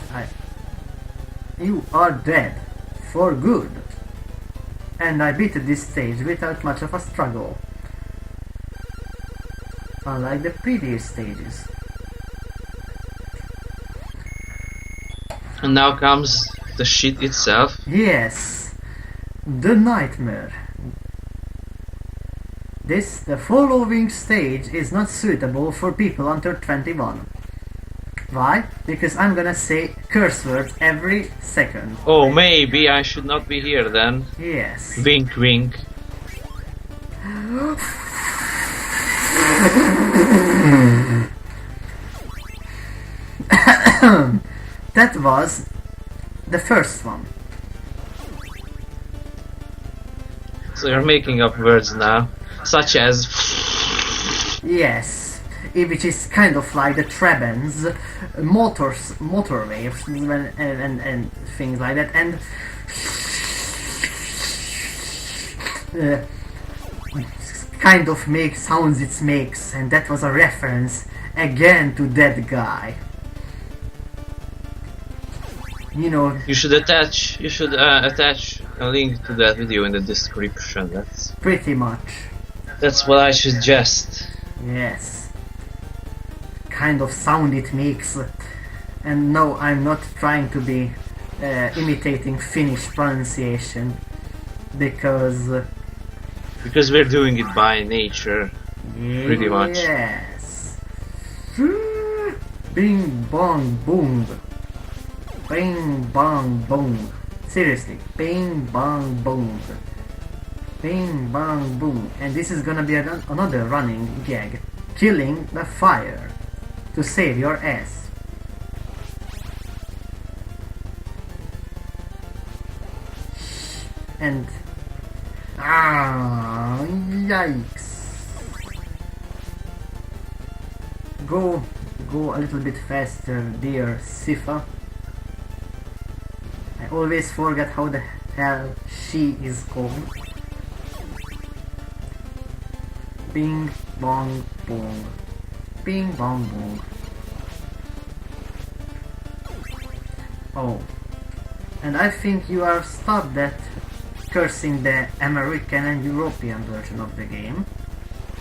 you are dead for good. And I beat this stage without much of a struggle, unlike the previous stages. And now comes the shit itself. Yes, The nightmare. The following stage is not suitable for people under 21. Why? Because I'm gonna say curse words every second. Oh, maybe I should not be here then. Yes. Wink, wink. That was the first one. So you're making up words now, such as. Yes, which is kind of like the Trabants, motor waves, and things like that, and kind of makes sounds it makes, and that was a reference again to that guy. You know. You should attach a link to that video in the description. That's pretty much. That's what I suggest. Yes. Kind of sound it makes. And no, I'm not trying to be imitating Finnish pronunciation because we're doing it by nature, pretty much. Yes. Bing bong boom. Bing bong boom. Seriously, bing bong boom. Bing bong boom. And this is gonna be another running gag. Killing the fire to save your ass. And yikes. Go a little bit faster, dear Sifa. I always forget how the hell she is called. Bing bong boom. Bing bong boom. Oh. And I think you are stopped at cursing the American and European version of the game.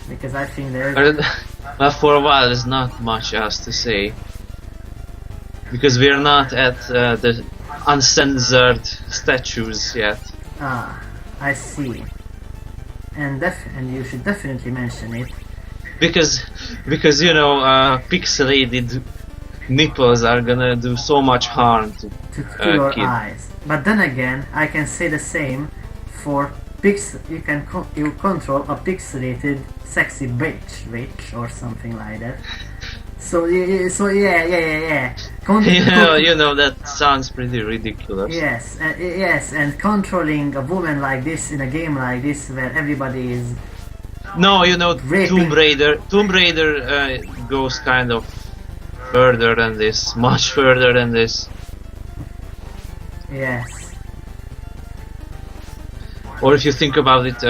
Because I think there is... Well, for a while there's not much else to say. Because we're not at the uncensored statues yet. Ah, I see. And you should definitely mention it. Because you know, pixelated nipples are gonna do so much harm to your kids. eyes. But then again, I can say the same for you control a pixelated sexy bitch or something like that. So yeah. You know that sounds pretty ridiculous. Yes, and controlling a woman like this in a game like this where everybody is. No, you know, raping. Tomb Raider goes kind of further than this, much further than this. Yes. Or if you think about it,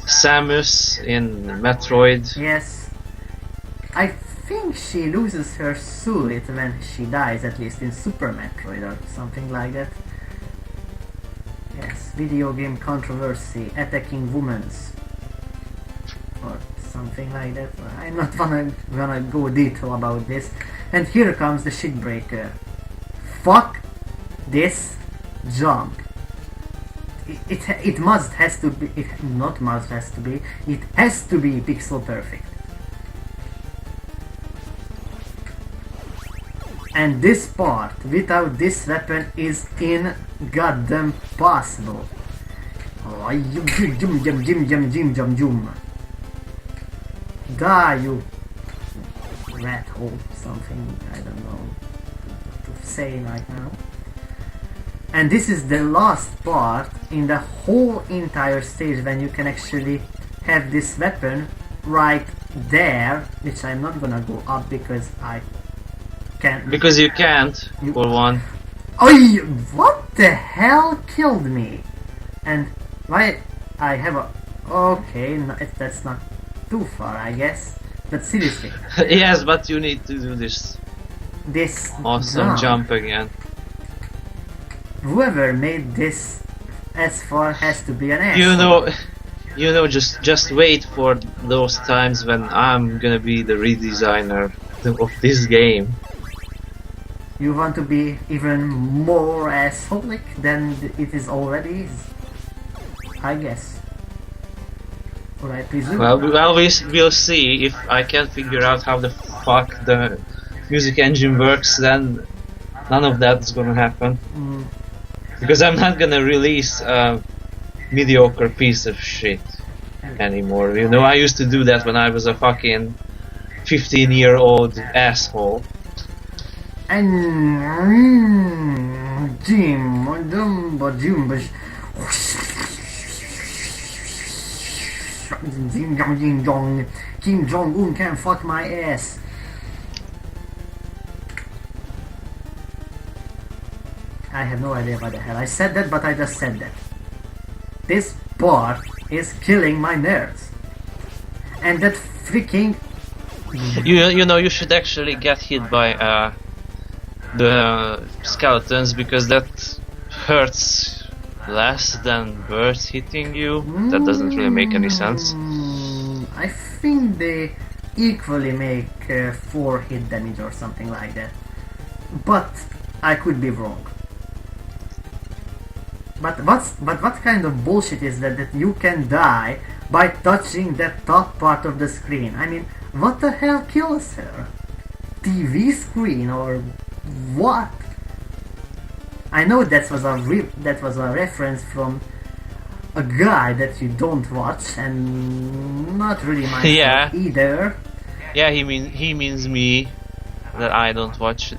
Samus in Metroid. Yes. I think she loses her suit when she dies, at least in Super Metroid or something like that. Yes, video game controversy, attacking women's. Or something like that. I'm not gonna go detail about this. And here comes the shitbreaker. Fuck this jump. It has to be pixel perfect. And this part without this weapon is in goddamn possible. Oh, die, you rat hole, something, I don't know what to say right now. And this is the last part in the whole entire stage when you can actually have this weapon right there, which I'm not gonna go up because I can't. Because you can't, for one. Oh, what the hell killed me? And why I have a... Okay, no, that's not too far, I guess. But seriously. Yes, but you need to do this awesome jump again. Whoever made this as far has to be an asshole. You know, just wait for those times when I'm gonna be the redesigner of this game. You want to be even more assholic than it is already is? I guess. Or I presume. Well, we'll see. If I can't figure out how the fuck the music engine works, then none of that's gonna happen. Because I'm not gonna release a mediocre piece of shit anymore. You know, I used to do that when I was a fucking 15-year-old asshole. And Jim Kim Jong-un can fuck my ass. I have no idea what the hell I said that, but I just said that. This part is killing my nerves. And that freaking... You know, you should actually get hit by the skeletons, because that hurts less than birds hitting you. That doesn't really make any sense. I think they equally make 4 hit damage or something like that. But I could be wrong. But what kind of bullshit is that you can die by touching that top part of the screen? I mean, what the hell kills her? TV screen or what? I know that was a reference from a guy that you don't watch, and not really myself either. Yeah, he means me, that I don't watch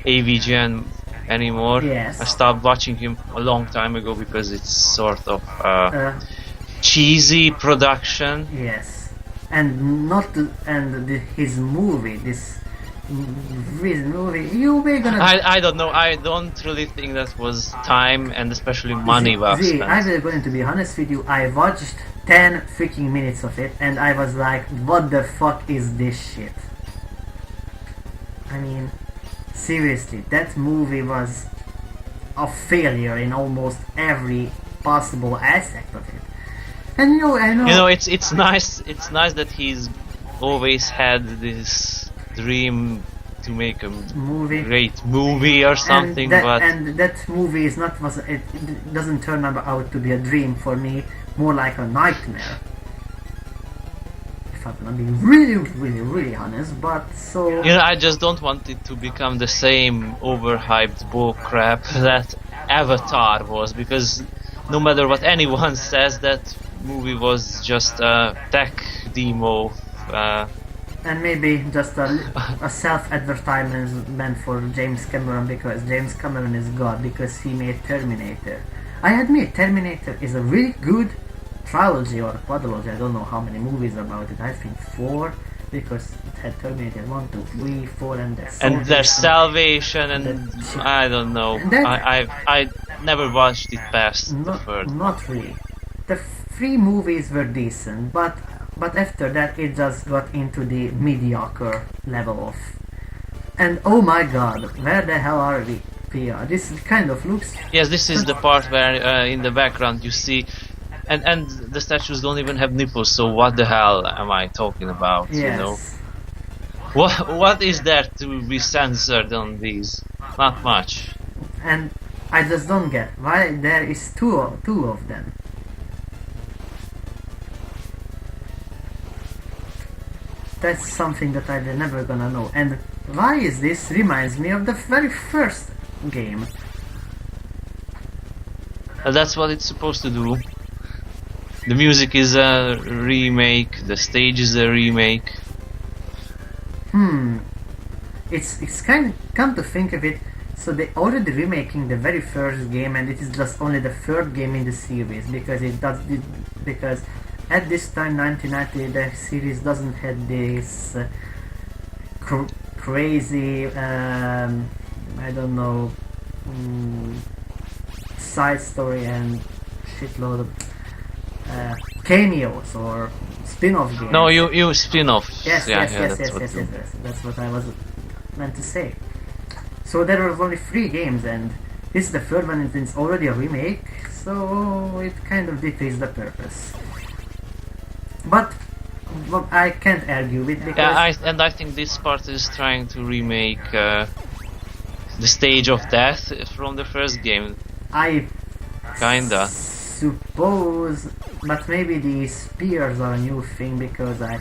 AVGN anymore. Yes. I stopped watching him a long time ago because it's sort of cheesy production. Yes, and his movie, you were gonna. I don't know. I don't really think that was time and especially money well spent. I'm going to be honest with you. I watched 10 freaking minutes of it, and I was like, "What the fuck is this shit?" I mean, seriously, that movie was a failure in almost every possible aspect of it. And I know. You know, it's nice. It's nice that he's always had this dream to make a great movie or something. And that movie is not it doesn't turn out to be a dream for me. More like a nightmare. If I'm gonna be really honest, but so... You know, I just don't want it to become the same overhyped bullcrap that Avatar was, because no matter what anyone says, that movie was just a tech demo. And maybe just a self-advertisement for James Cameron, because James Cameron is God, because he made Terminator. I admit, Terminator is a really good trilogy or quadrilogy. I don't know how many movies about it. I think 4, because it had Terminator 1, 2, 3, 4, and there's Salvation, and I don't know. I never watched it past the third. Not really. The 3 movies were decent, but after that it just got into the mediocre level of... And oh my god, where the hell are we? This kind of looks... Yes, this is the part where in the background you see... And the statues don't even have nipples, so what the hell am I talking about, yes. You know? What is there to be censored on these? Not much. And I just don't get why there is two of them. That's something that I'm never gonna know. And why is this reminds me of the very first game? That's what it's supposed to do. The music is a remake, the stage is a remake. It's kind of, come to think of it, so they already remaking the very first game, and it is just only the third game in the series, because because at this time 1990 the series doesn't have this crazy I don't know side story and shitload of cameos or spin-off games. No, you spin-off. Yes, that's what I was meant to say. So there were only 3 games, and this is the third one, and it's already a remake, so it kind of defeats the purpose. But I can't argue with, because... Yeah, I think this part is trying to remake the stage of death from the first game. Kinda. suppose, but maybe the spears are a new thing because I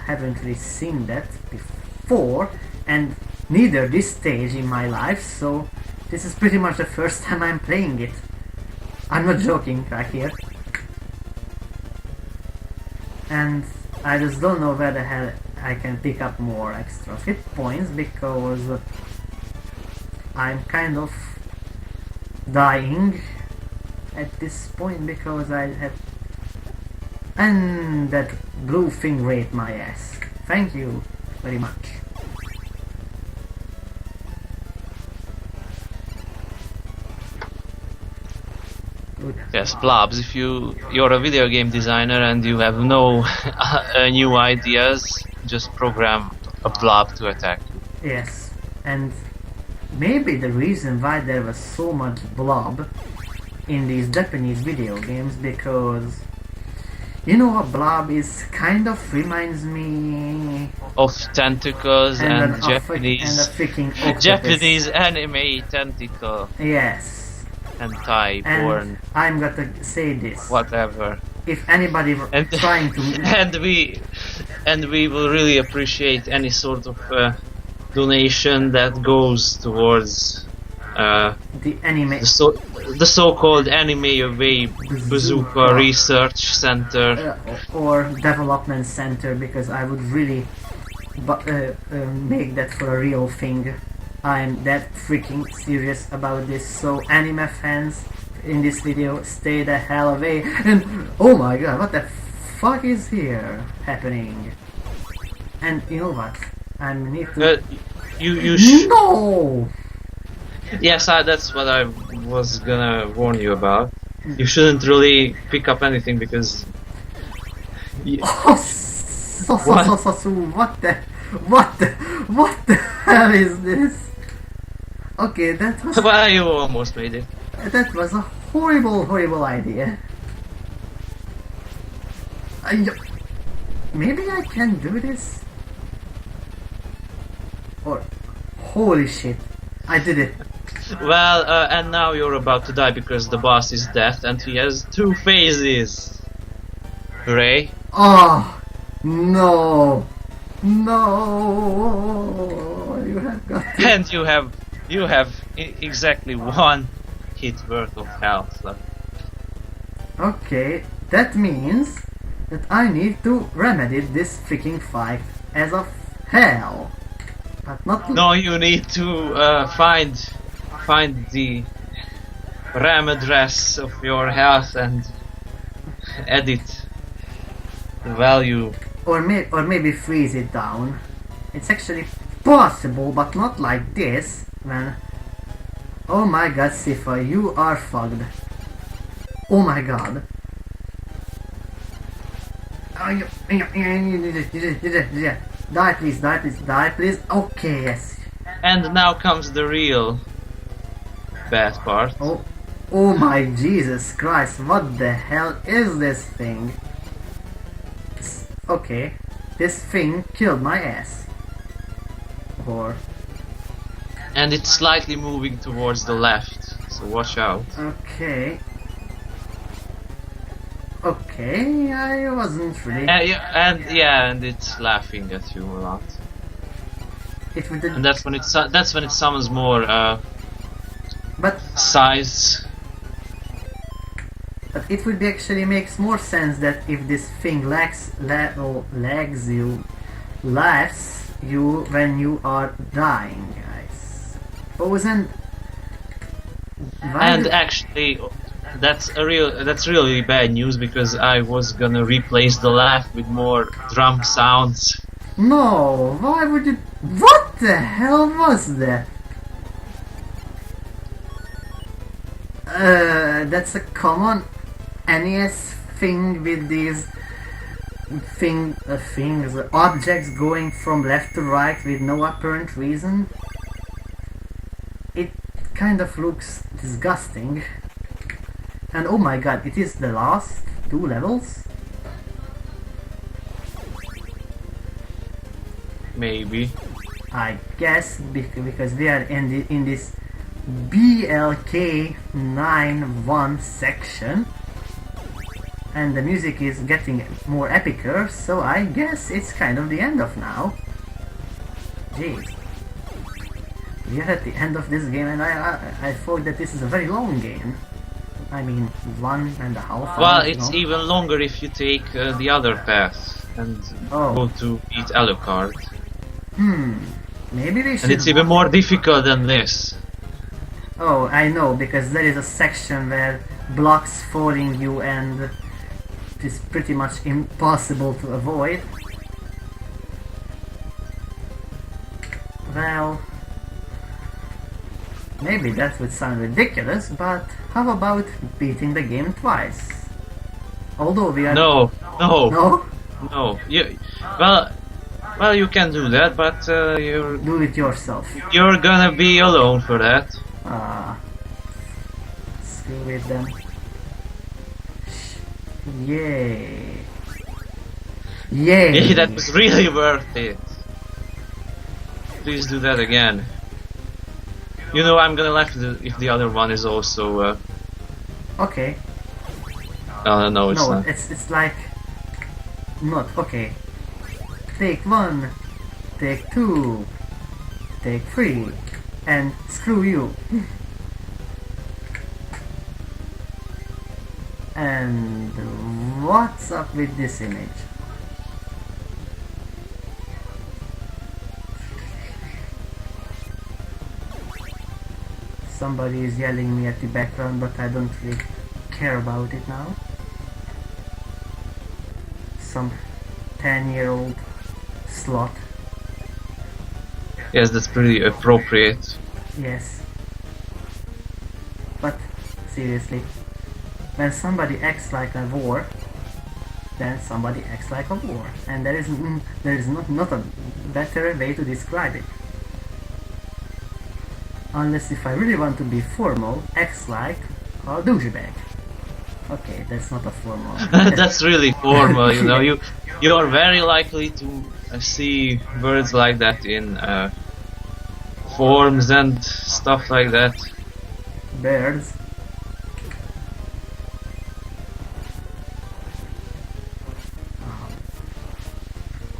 haven't really seen that before, and neither this stage in my life, so this is pretty much the first time I'm playing it. I'm not joking right here. And I just don't know where the hell I can pick up more extra hit points because I'm kind of dying at this point because I have... And that blue thing raped my ass. Thank you very much. Yes, Blobs, if you're a video game designer and you have no new ideas, just program a blob to attack you. Yes, and maybe the reason why there was so much blob in these Japanese video games, because you know what blob is, kind of reminds me of tentacles and Japanese anime tentacle. Yes. Hentai, porn. I'm gonna say this. Whatever. If anybody trying to and we will really appreciate any sort of donation that goes towards the anime, the so-called Anime Away Bazooka Research Center or Development Center, because I would really make that for a real thing. I'm that freaking serious about this, so anime fans in this video, stay the hell away. And oh my god, what the fuck is here happening? And you know what? I need to... No! Yes, that's what I was gonna warn you about. You shouldn't really pick up anything because... What the hell is this? Okay, that was... Well, you almost made it. That was a horrible idea. Maybe I can do this? Or... Holy shit, I did it. Well, and now you're about to die because the boss is death and he has 2 phases. Hooray. Oh, no. No, you have got to... And you have exactly 1 hit worth of health left. Okay, that means that I need to remedy this freaking fight as of hell. But not... No, you need to find the RAM address of your health and edit the value. Or maybe freeze it down. It's actually possible, but not like this. When... Oh my god, Sifa, you are fucked. Oh my god. Die please, die please, die please. Okay, yes. And now comes the real bad part. Oh my Jesus Christ, what the hell is this thing? Okay, this thing killed my ass. Or... And it's slightly moving towards the left, so watch out. Okay. Okay, I wasn't really... and it's laughing at you a lot. And that's when it summons more size. But it would actually makes more sense that if this thing laughs you when you are dying, I suppose. And actually, that's really bad news because I was gonna replace the laugh with more drum sounds. No, why would you? What the hell was that? That's a common NES thing with these objects going from left to right with no apparent reason. It kind of looks disgusting. And oh my god, it is the last 2 levels? Maybe. I guess because we are in this BLK 91 section. and the music is getting more epicer, so I guess it's kind of the end of now. Jeez. We are at the end of this game, and I thought that this is a very long game. I mean, 1.5 hours. Well, it's even longer if you take the other path and go to beat Alucard. Maybe we should... And it's even more difficult than this. Oh, I know, because there is a section where blocks falling you and it is pretty much impossible to avoid. Well, maybe that would sound ridiculous, but how about beating the game twice? Although we are... No. No? Well, you can do that, but you're... Do it yourself. You're gonna be alone for that. Screw it then. Yay. Yay! Yeah, that was really worth it. Please do that again. You know, I'm gonna laugh if the other one is also... Okay. No, it's not. It's like... Not, okay. Take 1, take 2, take 3, and screw you. And what's up with this image? Somebody is yelling me at the background, but I don't really care about it now. Some 10-year-old slot. Yes, that's pretty appropriate. Yes. But seriously, when somebody acts like a war, then somebody acts like a war, and there is not a better way to describe it. Unless if I really want to be formal, acts like a douchebag. Okay, that's not a formal. That's really formal, you know. You are very likely to see words like that in forums and stuff like that. Birds.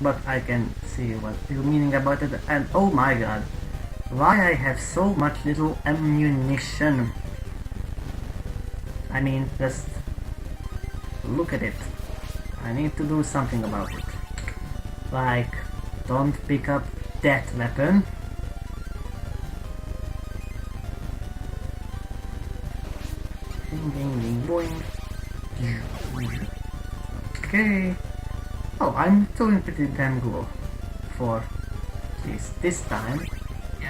But I can see what you're meaning about it, and oh my god, why I have so much little ammunition. I mean, just look at it. I need to do something about it. Like, don't pick up that weapon. Ding ding ding boing. Okay. Oh, I'm doing pretty damn good for this time.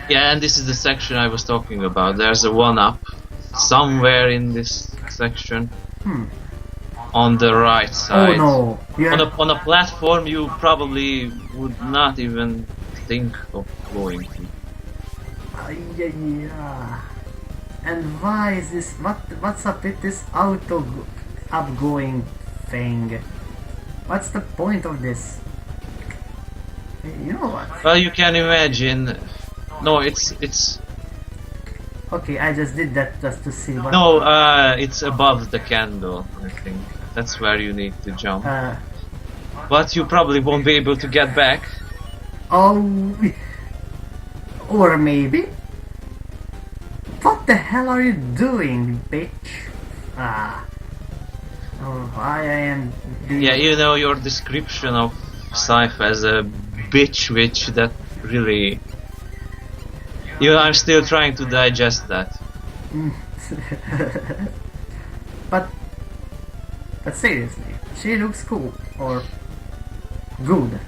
Yeah, and this is the section I was talking about. There's a 1-up somewhere in this section. On the right side. Oh no! On a platform you probably would not even think of going to. Yeah. And why is this? What's up with this upgoing thing? What's the point of this? You know what? Well, you can imagine. No, it's. Okay, I just did that just to see what... No, it's above the candle, I think. That's where you need to jump. But you probably won't be able to get back. Oh... Or maybe? What the hell are you doing, bitch? Oh, why I am... Yeah, you know, your description of Scythe as a bitch witch, that really... You know, I'm still trying to digest that. But seriously, she looks cool, or good,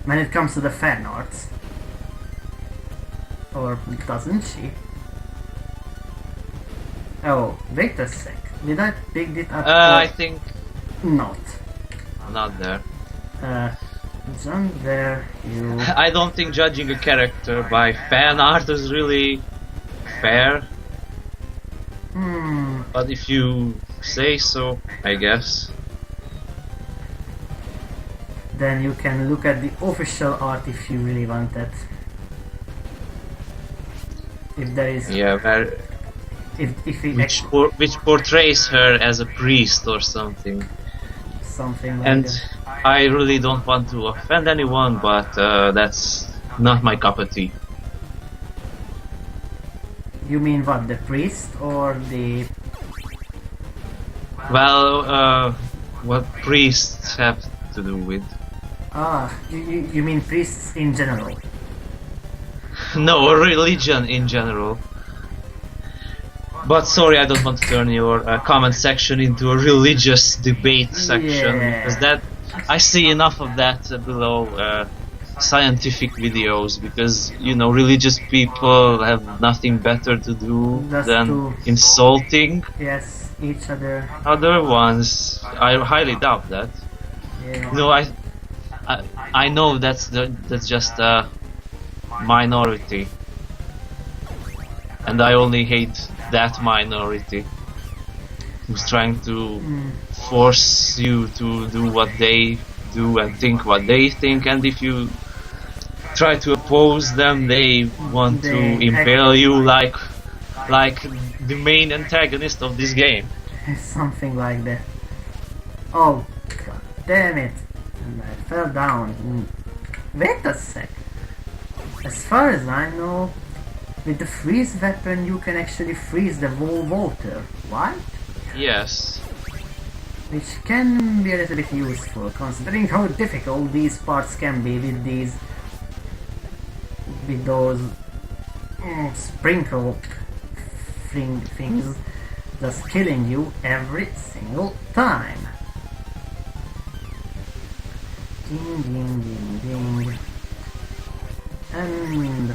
when it comes to the fan arts. Or doesn't she? Oh, wait a sec. Did I pick it up? I think... Not. Not there. Jump there, you... I don't think judging a character by fan art is really fair. But if you say so, I guess. Then you can look at the official art if you really want that. If there is... Yeah, where... If which portrays her as a priest or something. something like And that. I really don't want to offend anyone, but that's not my cup of tea. You mean what, the priest or the... Well, what priests have to do with? You mean priests in general? No, religion in general. But sorry, I don't want to turn your comment section into a religious debate section, because that I see enough of that below scientific videos, because you know religious people have nothing better to do than insulting each other. Other ones. I highly doubt that. Yeah. No, I know that's just a minority, and I only hate that minority who's trying to force you to do what they do and think what they think, and if you try to oppose them, they want to impale you like the main antagonist of this game. Something like that. Oh, god damn it! And I fell down. Wait a sec. As far as I know, with the freeze weapon you can actually freeze the whole water, right? Yes. Which can be a little bit useful, considering how difficult these parts can be with those sprinkle things just killing you every single time. Ding ding ding ding. And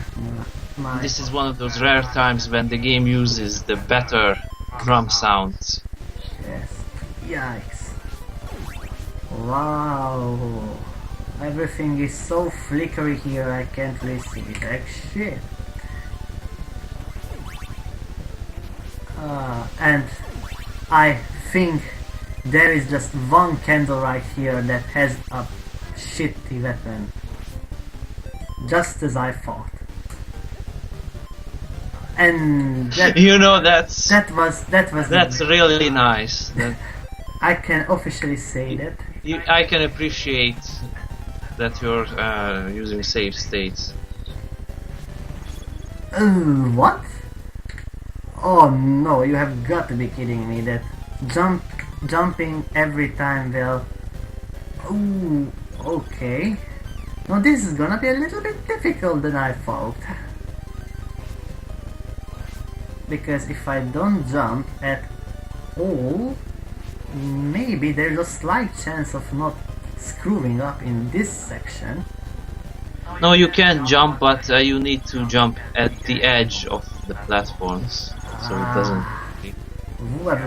this is one of those rare times when the game uses the better drum sounds. Yes. Yikes. Wow. Everything is so flickery here, I can't really see heck shit. And I think there is just one candle right here that has a shitty weapon. Just as I thought. And that, you know, that's really nice. I can officially say that. I can appreciate that you're using save states. What? Oh no, you have got to be kidding me. That jumping every time, well... Ooh, okay. Now this is gonna be a little bit difficult than I thought. Because if I don't jump at all, maybe there's a slight chance of not screwing up in this section. No, you can jump, but you need to jump at the edge of the platforms, so it doesn't...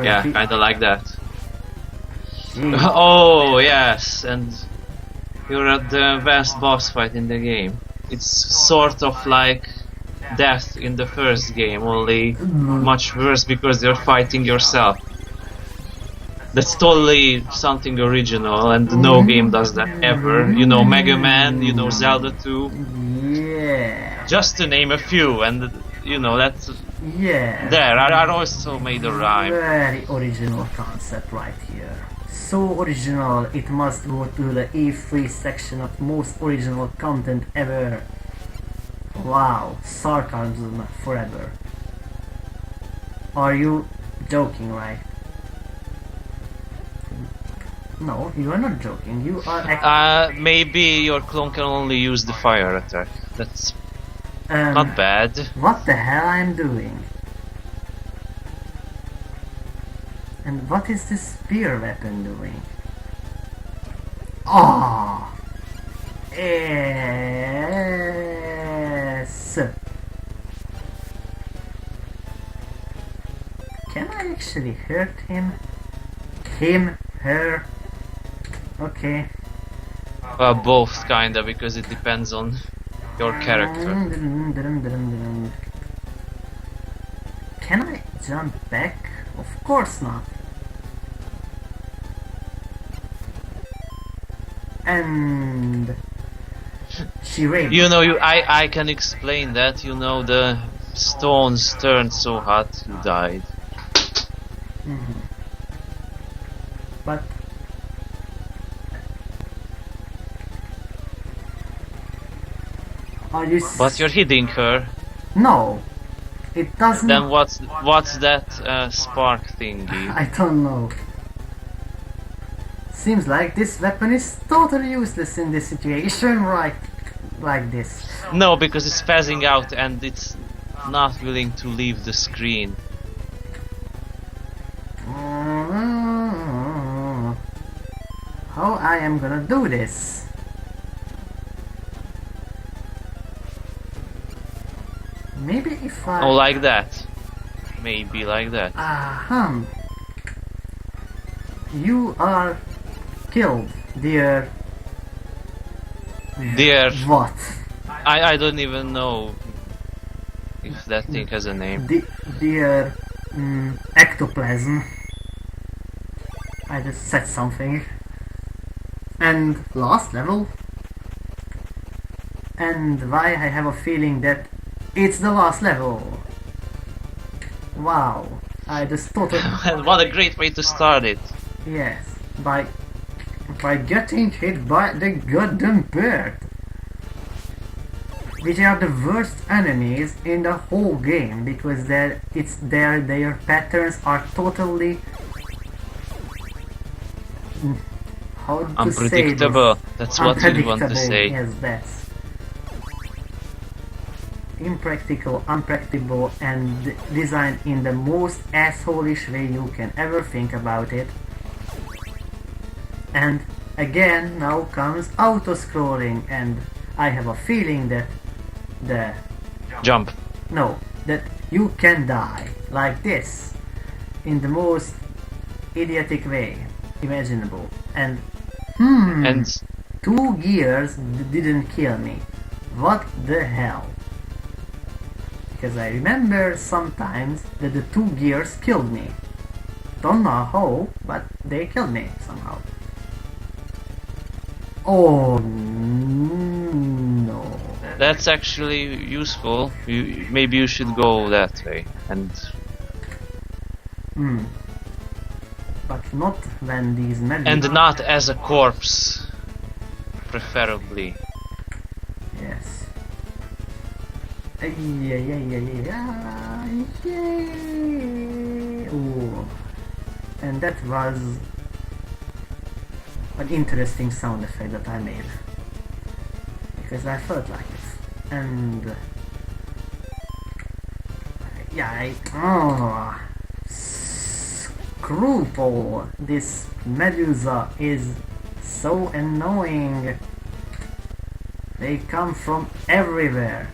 Yeah, kinda like that. Oh, yes, and you're at the best boss fight in the game. It's sort of like death in the first game, only much worse because you're fighting yourself. That's totally something original, and no game does that ever. You know Mega Man, you know Zelda 2. Yeah. Just to name a few, and you know that's... Yeah. There, I also made a rhyme. Very original concept right here. So original, it must go to the E3 section of most original content ever. Wow, sarcasm forever. Are you joking, right? No, you are not joking. You are maybe your clone can only use the fire attack. That's not bad. What the hell I'm doing? And what is this spear weapon doing? Oh! Yes! Can I actually hurt him? Him? Her? Okay. Both kinda, because it depends on your character. Can I jump back? Of course not. And she raped. You know, I can explain that. You know, the stones turned so hot, you died. But Are you? But you're hitting her. No, it doesn't. Then what's that spark thingy? I don't know. Seems like this weapon is totally useless in this situation, right? Like this. No, because it's phasing out and it's not willing to leave the screen. How I am gonna do this? Maybe if I... Oh, like that. Maybe like that. You are killed, dear... Dear... What? I don't even know if that thing has a name. Dear... ectoplasm. I just said something. And last level. And why I have a feeling that it's the last level. Wow. I just totally... What a great way to start it. Yes. By getting hit by the goddamn bird. Which are the worst enemies in the whole game, because their patterns are totally... How to unpredictable. Say this? That's what you want to say. Yes, that's impractical, unpracticable, and designed in the most asshole-ish way you can ever think about it. And again, now comes auto-scrolling, and I have a feeling that that you can die like this in the most idiotic way imaginable. And and 2 gears didn't kill me. What the hell? Because I remember sometimes that the 2 gears killed me. Don't know how, but they killed me somehow. Oh no. that's actually useful. Maybe you should go that way and... But not when these men... And not as a corpse, preferably. Yes. Yeah. Ooh. And that was an interesting sound effect that I made. Because I felt like it. And... yeah, Scruple! This Medusa is so annoying. They come from everywhere.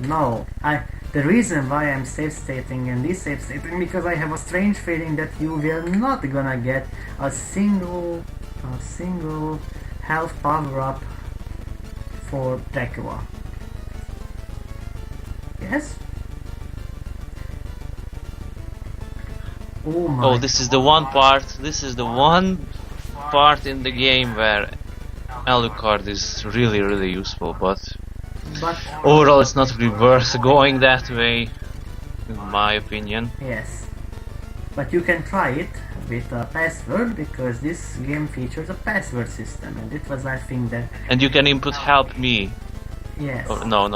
No, the reason why I'm safe stating and this-safe stating, because I have a strange feeling that you will not gonna get a single health power up for Dracula. Yes? Oh my. Oh, this is the one part in the game where Alucard is really useful, but overall it's not really worth going that way, in my opinion. Yes. But you can try it with a password, because this game features a password system, and it was, I think, that... And you can input help me. Yes. Oh, no.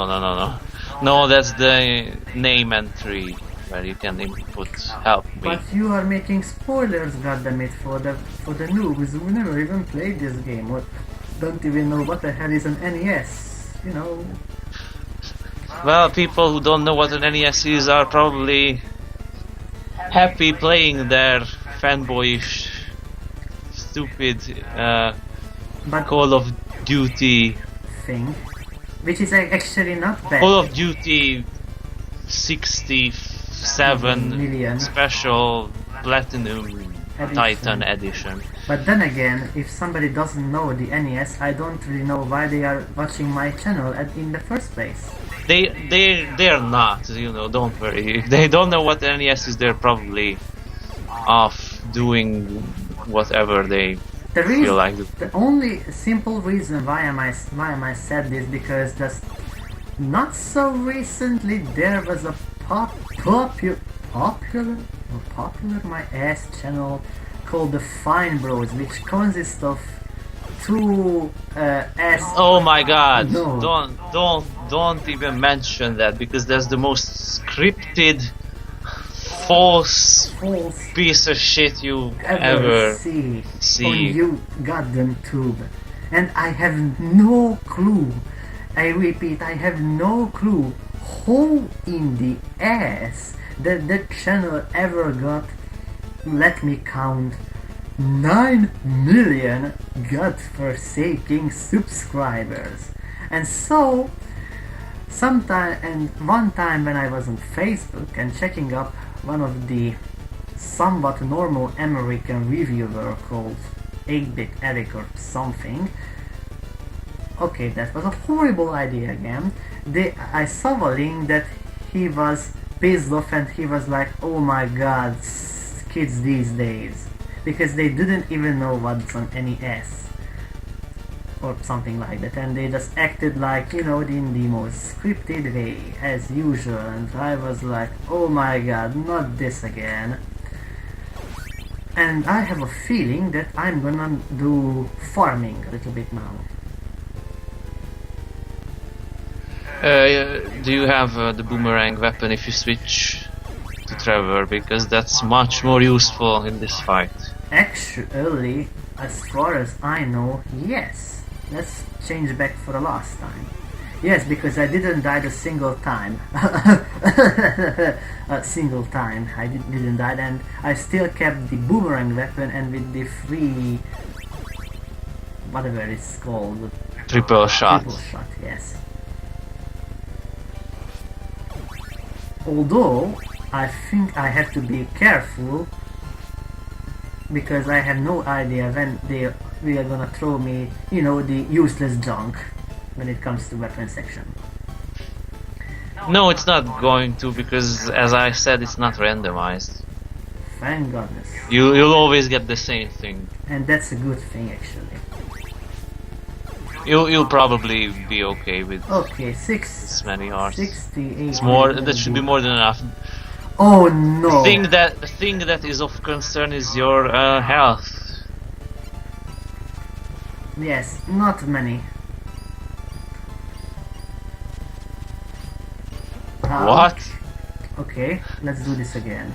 No, that's the name entry where you can input help me. But you are making spoilers, goddammit, for the noobs who never even played this game or don't even know what the hell is an NES, you know. Well, people who don't know what an NES is are probably happy playing their fanboyish, stupid Call of Duty thing, which is actually not bad. Call of Duty 67 million special Platinum Titan edition. But then again, if somebody doesn't know the NES, I don't really know why they are watching my channel in the first place. They're not, you know, don't worry. If they don't know what the NES is, they're probably off doing whatever they feel like. The only simple reason why am I said this, because just not so recently there was a popular my ass channel called the Fine Bros, which consists of 2 NES. Oh my god! No. Don't even mention that, because that's the most scripted, false piece of shit you ever see see. on you goddamn tube. And I have no clue. I repeat, I have no clue who in the ass that channel ever got, let me count, 9 million godforsaking subscribers. And so, one time when I was on Facebook and checking up one of the somewhat normal American reviewer called 8-Bit Eric or something. Okay, that was a horrible idea again. I saw a link that he was pissed off and he was like, oh my god, kids these days. Because they didn't even know what's on NES. Or something like that. And they just acted like, you know, in the most scripted way, as usual. And I was like, oh my god, not this again. And I have a feeling that I'm gonna do farming a little bit now. Do you have the boomerang weapon if you switch to Trevor? Because that's much more useful in this fight. Actually, as far as I know, yes. Let's change back for the last time. Yes, because I didn't die a single time. A single time I didn't die, and I still kept the boomerang weapon and with the free... whatever it's called. Triple shot. Triple shot, yes. Although, I think I have to be careful because I have no idea when they are gonna throw me, you know, the useless junk when it comes to weapon section. No, it's not going to, because as I said, it's not randomized. Thank goodness. You'll always get the same thing. And that's a good thing actually. You'll probably be okay with this many hearts. 68. It's more. That should be more than enough. Oh no! The thing that is of concern is your health. Yes, not many. What? Okay, let's do this again.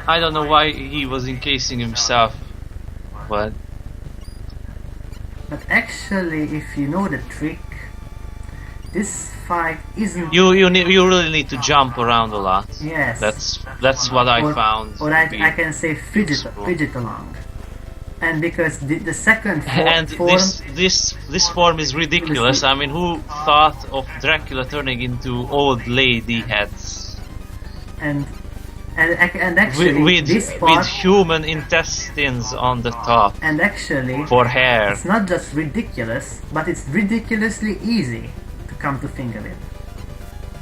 I don't know why he was encasing himself, but actually, if you know the trick, this fight isn't. You really need to jump around a lot. Yes. That's what I found. Or I can say fidget along. And because the second form... this form is ridiculous. I mean, who thought of Dracula turning into old lady heads? And actually, with human intestines on the top. And actually, for hair. It's not just ridiculous, but it's ridiculously easy to come to think of it.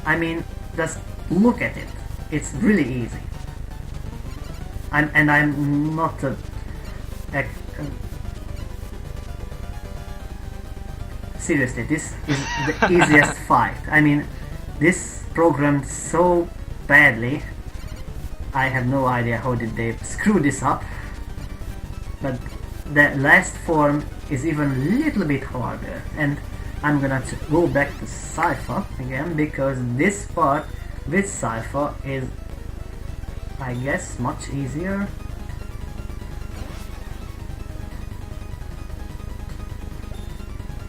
I mean, just look at it. It's really easy. I'm not a seriously, this is the easiest fight. I mean, this programmed so badly. I have no idea how did they screw this up. But the last form is even a little bit harder. And I'm gonna go back to Cypher again, because this part with Cypher is, I guess, much easier.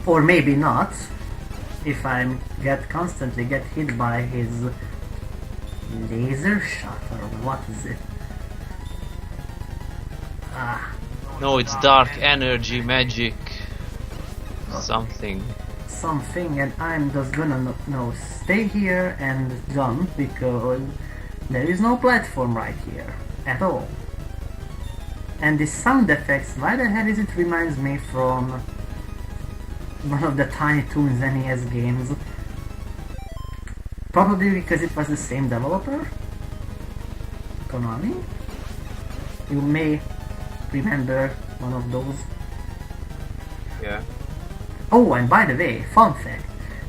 Or maybe not, if I constantly get hit by his laser shot, or what is it? No, it's dark energy magic. Something, and I'm just gonna stay here and jump, because there is no platform right here at all. And the sound effects, why the hell is it reminds me from one of the Tiny Toons NES games? Probably because it was the same developer, Konami. You may remember one of those. Yeah. Oh, and by the way, fun fact,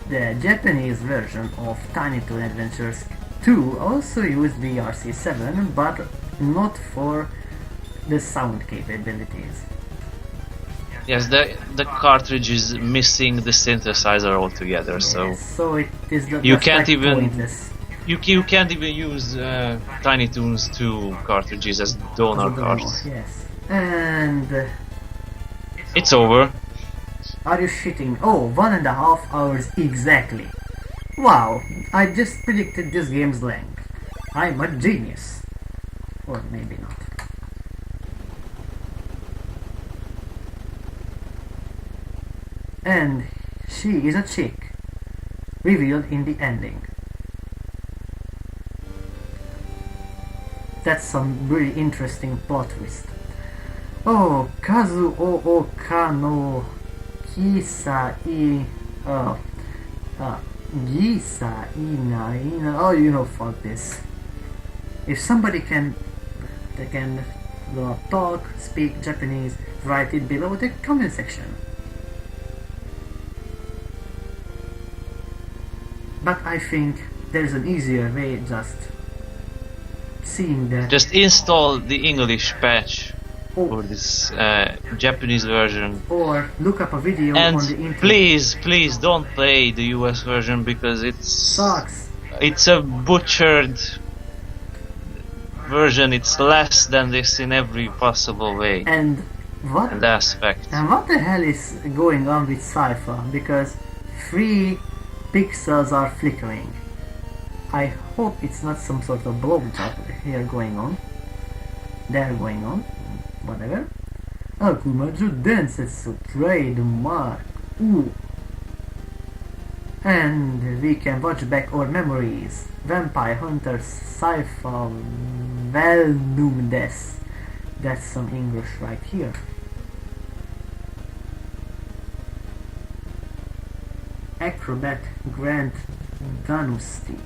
the Japanese version of Tiny Toon Adventures 2 also used VRC7, but not for the sound capabilities. Yes, the cartridge is missing the synthesizer altogether, Yes, so it is you just can't like even pointless. you can't even use Tiny Toons 2 cartridges as donor cards. Yes, and it's over. Are you shitting? Oh, 1.5 hours exactly. Wow, I just predicted this game's length. I'm a genius. Or maybe not. And she is a chick, revealed in the ending. That's some really interesting plot twist. Oh, Kazuo no Kisa I Gisa Ina. Oh, you know, fuck this. If somebody can talk, speak Japanese, write it below the comment section. But I think there's an easier way, just seeing that. Just install the English patch for this Japanese version. Or look up a video and on the internet. Please don't play the US version because it sucks. It's a butchered version. It's less than this in every possible way. And what aspect. And what the hell is going on with Cypher? Because 3 pixels are flickering. I hope it's not some sort of blowjob here going on. They're going on. Whatever. Akumajou Densetsu trademark. Ooh. And we can watch back our memories. Vampire Hunter Cypher Velnum Des. That's some English right here. Acrobat Grand Danusti.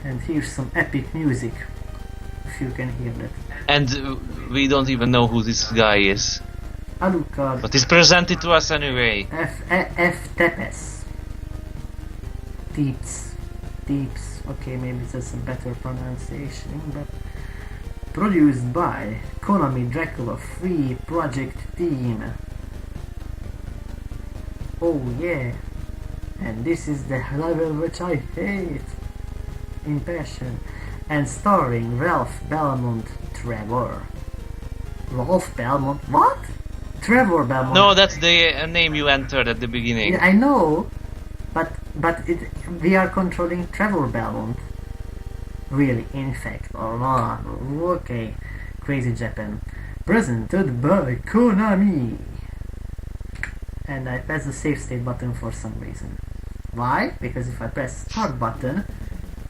And here's some epic music, if you can hear that. And we don't even know who this guy is. Alucard. But it's presented to us anyway. F Tepes. Deeps. Okay, maybe that's a better pronunciation, but produced by Konami Dracula Free Project Team. Oh yeah. And this is the level which I hate. In passion. And starring Ralph Belmont Trevor. Ralph Belmont? What? Trevor Belmont. No, that's the name you entered at the beginning. Yeah, I know. But we are controlling Trevor Belmont. Really, in fact. Oh, okay. Crazy Japan. Presented by Konami. And I press the save state button for some reason. Why? Because if I press start button,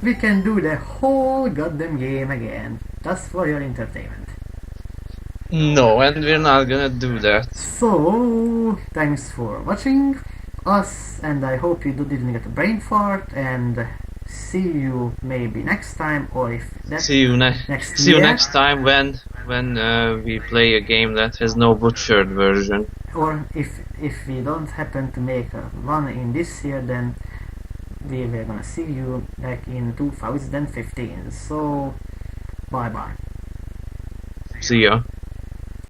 we can do the whole goddamn game again, just for your entertainment. No, and we're not gonna do that. So, thanks for watching us, and I hope you didn't get a brain fart, and see you maybe next time, or if that's see you next time when we play a game that has no butchered version. Or if we don't happen to make one in this year, then we were gonna see you back in 2015. So bye bye. See ya.